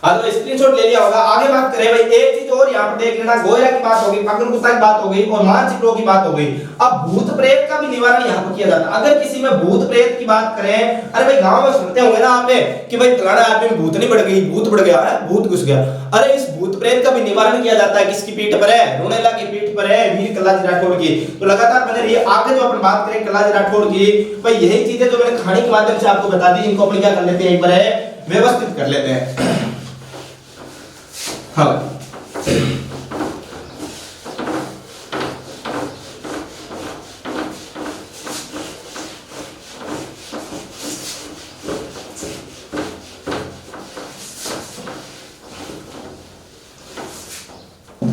हाँ, तो स्क्रीनशॉट ले लिया होगा। आगे बात करें भाई, एक चीज और यहाँ पर देख लेना, गोरा की बात हो गई, पागल कुत्ता की बात हो गई और मानसिक रोग की बात हो गई। अब भूत प्रेत का भी निवारण यहाँ पर किया जाता है। अगर किसी में भूत प्रेत की बात करें, अरे भाई गांव में सुनते होंगे ना आपने कि भाई फलाना आदमी में भूत नहीं बढ़ गई, भूत बढ़ गया है, भूत घुस गया। अरे इस भूत प्रेत का भी निवारण किया जाता है, किसकी पीठ पर है, रुणेला की पीठ पर है, वीर कल्लाजी राठौड़ की। तो लगातार बने रहिए। आगे जो अपन बात करें कल्लाजी राठौड़ की, भाई यही चीजें जो मैंने कहानी के माध्यम से आपको बता दी, इनको अपन क्या कर लेते हैं, एक बार व्यवस्थित कर लेते हैं। हाँ,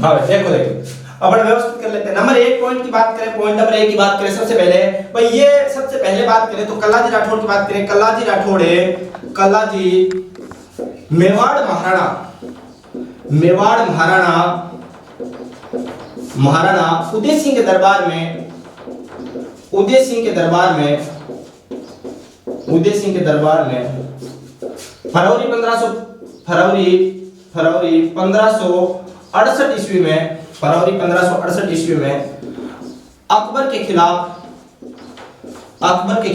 हाँ देखो अपन व्यवस्थित कर लेते हैं। नंबर 1 पॉइंट की बात करें, पॉइंट नंबर 1 की बात करें, सबसे पहले भाई ये सबसे पहले बात करें तो कल्लाजी राठौड़ की बात करें। कल्लाजी राठौड़ है, कल्लाजी मेवाड़ महाराणा, मेवाड़ महाराणा उदय सिंह के दरबार में, उदय सिंह के दरबार में फरवरी 1568 ईस्वी में, फरवरी 1568 ईस्वी में अकबर के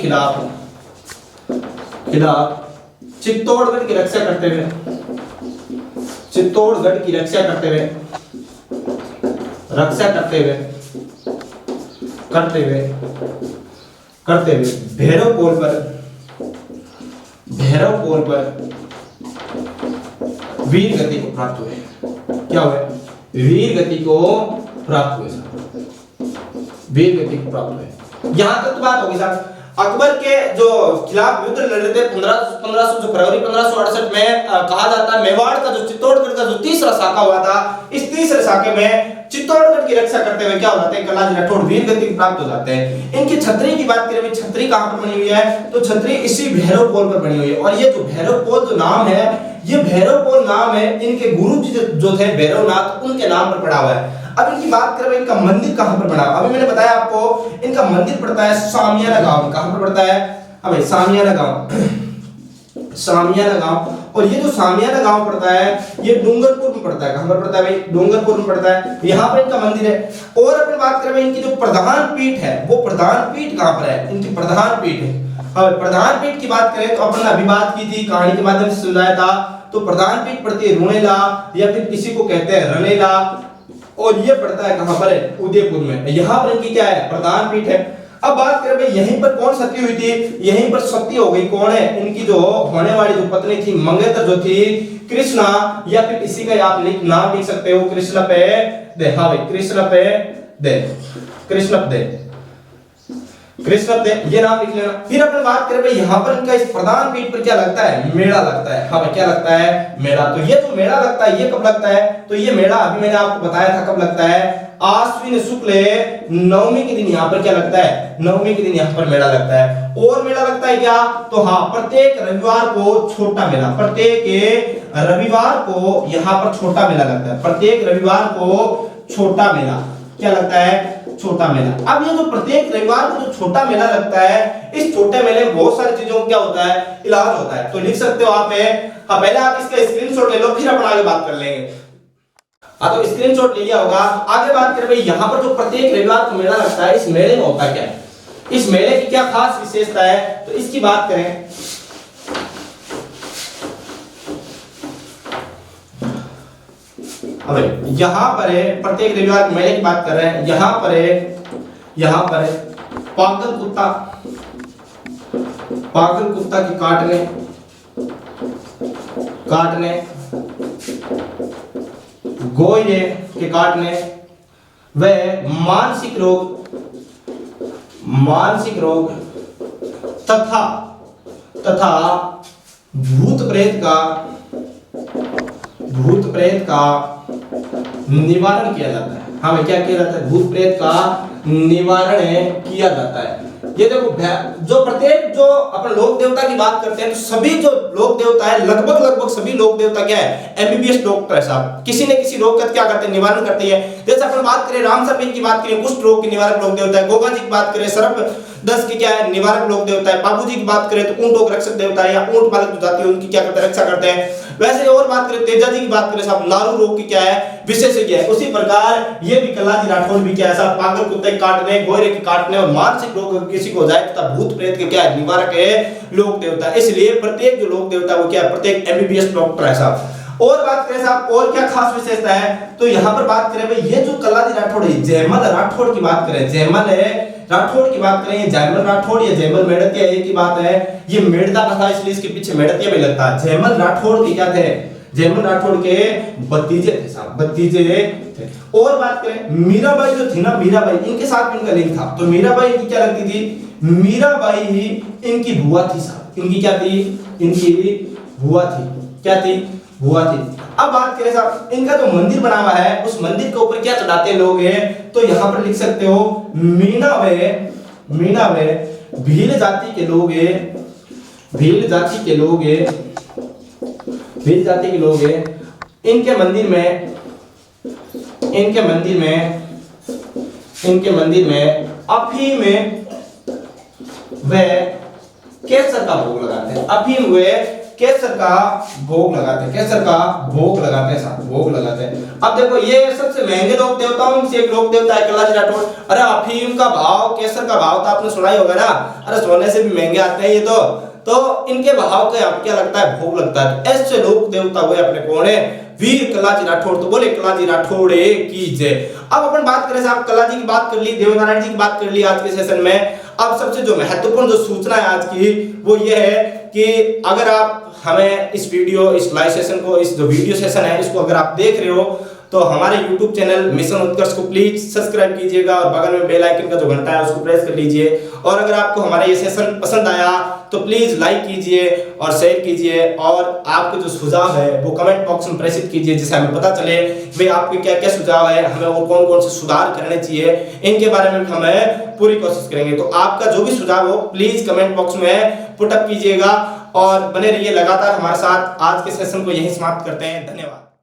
खिलाफ चित्तौड़गढ़ की रक्षा करते हुए, चित्तौड़गढ़ की रक्षा करते हुए भैरवपोल पर वीर गति को प्राप्त हुए। क्या हुए? वीर गति को प्राप्त हुए, वीर गति को प्राप्त हुए। यहां तक तो बात होगी साहब। अकबर के जो खिलाफ युद्ध लड़ रहे थे 1500 जो फरवरी 1568 में कहा जाता है, मेवाड़ का जो चित्तौड़गढ़ का जो तीसरा शाखा हुआ था, इस तीसरे शाखे में चित्तौड़गढ़ की रक्षा करते हुए क्या हो जाते हैं, कल्लाजी राठौड़ वीर गति प्राप्त हो जाते हैं। इनकी छतरी की बात करें, छतरी कहां पर बनी हुई है, तो छतरी इसी भैरवपोल पर बनी हुई है। और ये जो भैरवपोल जो नाम है, ये भैरवपोल नाम है इनके गुरु जी जो थे भैरवनाथ, उनके नाम पर पड़ा हुआ है। अब इनकी बात करें, इनका मंदिर कहां पर बना? अभी मैंने बताया आपको, इनका मंदिर पड़ता है सामियाना गांव। कहां पर पड़ता है? अबे सामियाना गांव, सामियाना गांव। और ये जो सामियाना गांव पड़ता है, ये डूंगरपुर में पड़ता है। कहां पर पड़ता है भाई? डूंगरपुर में पड़ता है। यहाँ पर इनका मंदिर है। और अपन बात करें इनकी जो प्रधान पीठ है, वो प्रधान पीठ कहां पर है? इनकी प्रधान पीठ है। अब प्रधान पीठ की बात करें तो अपन अभी बात की थी, कहानी के माध्यम से समझाया था। तो प्रधान पीठ पड़ती है रुणेला, या फिर किसी को कहते हैं रनेला, और ये पड़ता है कहां पर है? उदयपुर में। यहाँ पर इनकी क्या है? प्रधान पीठ है। अब बात करें भाई, यहीं पर कौन सती हुई थी? यहीं पर सती हो गई। कौन है? इनकी जो होने वाली जो पत्नी थी, मंगेतर जो थी, कृष्णा, या फिर इसी का आप नाम लिख सकते हो, कृष्ण पे दे। हाँ भाई, कृष्ण पे दे, कृष्ण दे, कृष्ण दे, ये नाम लिख लेना। फिर अपन बात करें भाई, यहाँ पर इनका इस प्रधान पीठ पर क्या लगता है? मेला लगता है। हाँ भाई, क्या लगता है? मेला। तो ये जो मेला लगता है, ये कब लगता है? तो ये मेला अभी मैंने आपको बताया था कब लगता है, आश्विन शुक्ल नवमी के दिन यहाँ पर क्या लगता है? नवमी के दिन यहाँ पर मेला लगता है। और मेला लगता है क्या? तो हाँ, प्रत्येक रविवार को छोटा मेला, प्रत्येक रविवार को यहाँ पर छोटा मेला लगता है। प्रत्येक रविवार को छोटा मेला क्या लगता है? छोटा मेला। अब ये जो प्रत्येक रविवार को जो छोटा मेला लगता है, इस छोटे मेले में बहुत सारी चीजों का क्या होता है? इलाज होता है। तो लिख सकते हो आप हाँ, पहले आप इसका स्क्रीनशॉट ले लो, फिर अपन आगे बात कर लेंगे। हाँ, तो स्क्रीनशॉट ले लिया होगा। आगे बात करें भाई, यहाँ पर जो प्रत्येक रविवार को मेला लगता है, इस मेले में होता क्या है? इस मेले की क्या खास विशेषता है, तो इसकी बात करें अब यहाँ पर है, प्रत्येक रविवार मेले की बात कर रहे हैं, यहाँ पर है पागल कुत्ता की काटने गोये के काटने व मानसिक रोग तथा भूत प्रेत का निवारण किया जाता है। हाँ, क्या किया जाता है? भूत प्रेत का निवारण किया जाता है। ये देखो, जो प्रत्येक जो अपन लोक देवता की बात करते हैं तो सभी जो लोक देवता है लगभग सभी लोक देवता क्या है? एमबीबीएस डॉक्टर है साहब। किसी न किसी रोग का क्या करते हैं? निवारण करते हैं। जैसे अपन बात करें राम सर्पिन की बात करें, कुष्ठ रोग के निवारक लोक देवता है। गोगा जी की बात करें, सर्प दस की क्या है? निवारक लोक देवता है। बाबू जी की बात करें तो ऊंटों के रक्षक देवता है, या ऊंट पालक जो जाति है उनकी क्या करते हैं? रक्षा करते हैं। वैसे और बात करें तेजा जी की बात करें साहब, नारू रोग की क्या है? विशेषज्ञ है। उसी प्रकार ये भी कलाजी राठौर भी क्या है साहब? पागल कुत्ते काटने, गोरे के काटने और मानसिक रोग किसी को हो जाए तथा भूत प्रेत के क्या है? निवारक है लोक देवता। इसलिए प्रत्येक जो लोक देवता वो क्या है? प्रत्येक एमबीबीएस डॉक्टर है साहब। और बात करें साहब और क्या खास विशेषता है, तो यहाँ पर बात करें भाई ये जो कलाजी राठौड़ है, जयमल राठौड़ की बात करें, जयमल राठौड़ की बात करें, जयमल राठौड़ या जयमल मेड़तिया एक ही बात है। ये मेड़ता का था इसलिए इसके पीछे मेड़तिया भी लगता है। जयमल राठौड़ के क्या थे? जयमल राठौड़ के भतीजे थे साहब, भतीजे थे। और बात करें मीराबाई जो थी ना, मीराबाई, इनके साथ इनका लिंक था। तो मीराबाई इनकी क्या लगती थी? मीराबाई ही इनकी बुआ थी साहब। इनकी क्या थी? इनकी बुआ थी। क्या थी? बुआ थी। अब बात करें साहब इनका जो मंदिर बना हुआ है उस मंदिर के ऊपर क्या चढ़ाते लोग हैं, तो यहाँ पर लिख सकते हो मीना वे भील जाति के लोग हैं। इनके मंदिर में अफीम व केसर का भोग लगाते हैं। अफीम व केसर का भोग लगाते हैं साहब, भोग लगाते हैं। अब देखो ये सबसे महंगे लोक देवताओं में से एक लोक देवता है कलाजी राठौड़। अरे अफीम का भाव, केसर का भाव तो आपने सुना ही होगा ना, अरे सोने से भी महंगे आते हैं ये तो इनके भाव का आपको क्या लगता है? भोग लगता है। ऐसे लोक देवता हुए अपने कौन है? वीर कलाजी राठौड़। तो बोले कलाजी राठौड़ की जय। अब अपन बात करें साहब, कलाजी की बात कर ली, देवनारायण जी की बात कर ली आज के सेशन में। अब सबसे जो महत्वपूर्ण जो सूचना है आज की वो ये है कि अगर आप हमें इस लाइव सेशन को, इस जो वीडियो सेशन है इसको अगर आप देख रहे हो तो हमारे YouTube चैनल मिशन उत्कर्ष को प्लीज सब्सक्राइब कीजिएगा और बगल में बेल आइकन का जो घंटा है उसको प्रेस कर लीजिए। और अगर आपको हमारा ये सेशन पसंद आया तो प्लीज लाइक कीजिए और शेयर कीजिए, और आपके जो सुझाव है वो कमेंट बॉक्स में प्रेषित कीजिए, जिससे हमें पता चले भाई आपके क्या क्या सुझाव है, हमें और कौन कौन से सुधार करने चाहिए, इनके बारे में हमें पूरी कोशिश करेंगे। तो आपका जो भी सुझाव हो प्लीज कमेंट बॉक्स में पुट अप कीजिएगा और बने रहिए लगातार हमारे साथ। आज के सेशन को यहीं समाप्त करते हैं। धन्यवाद।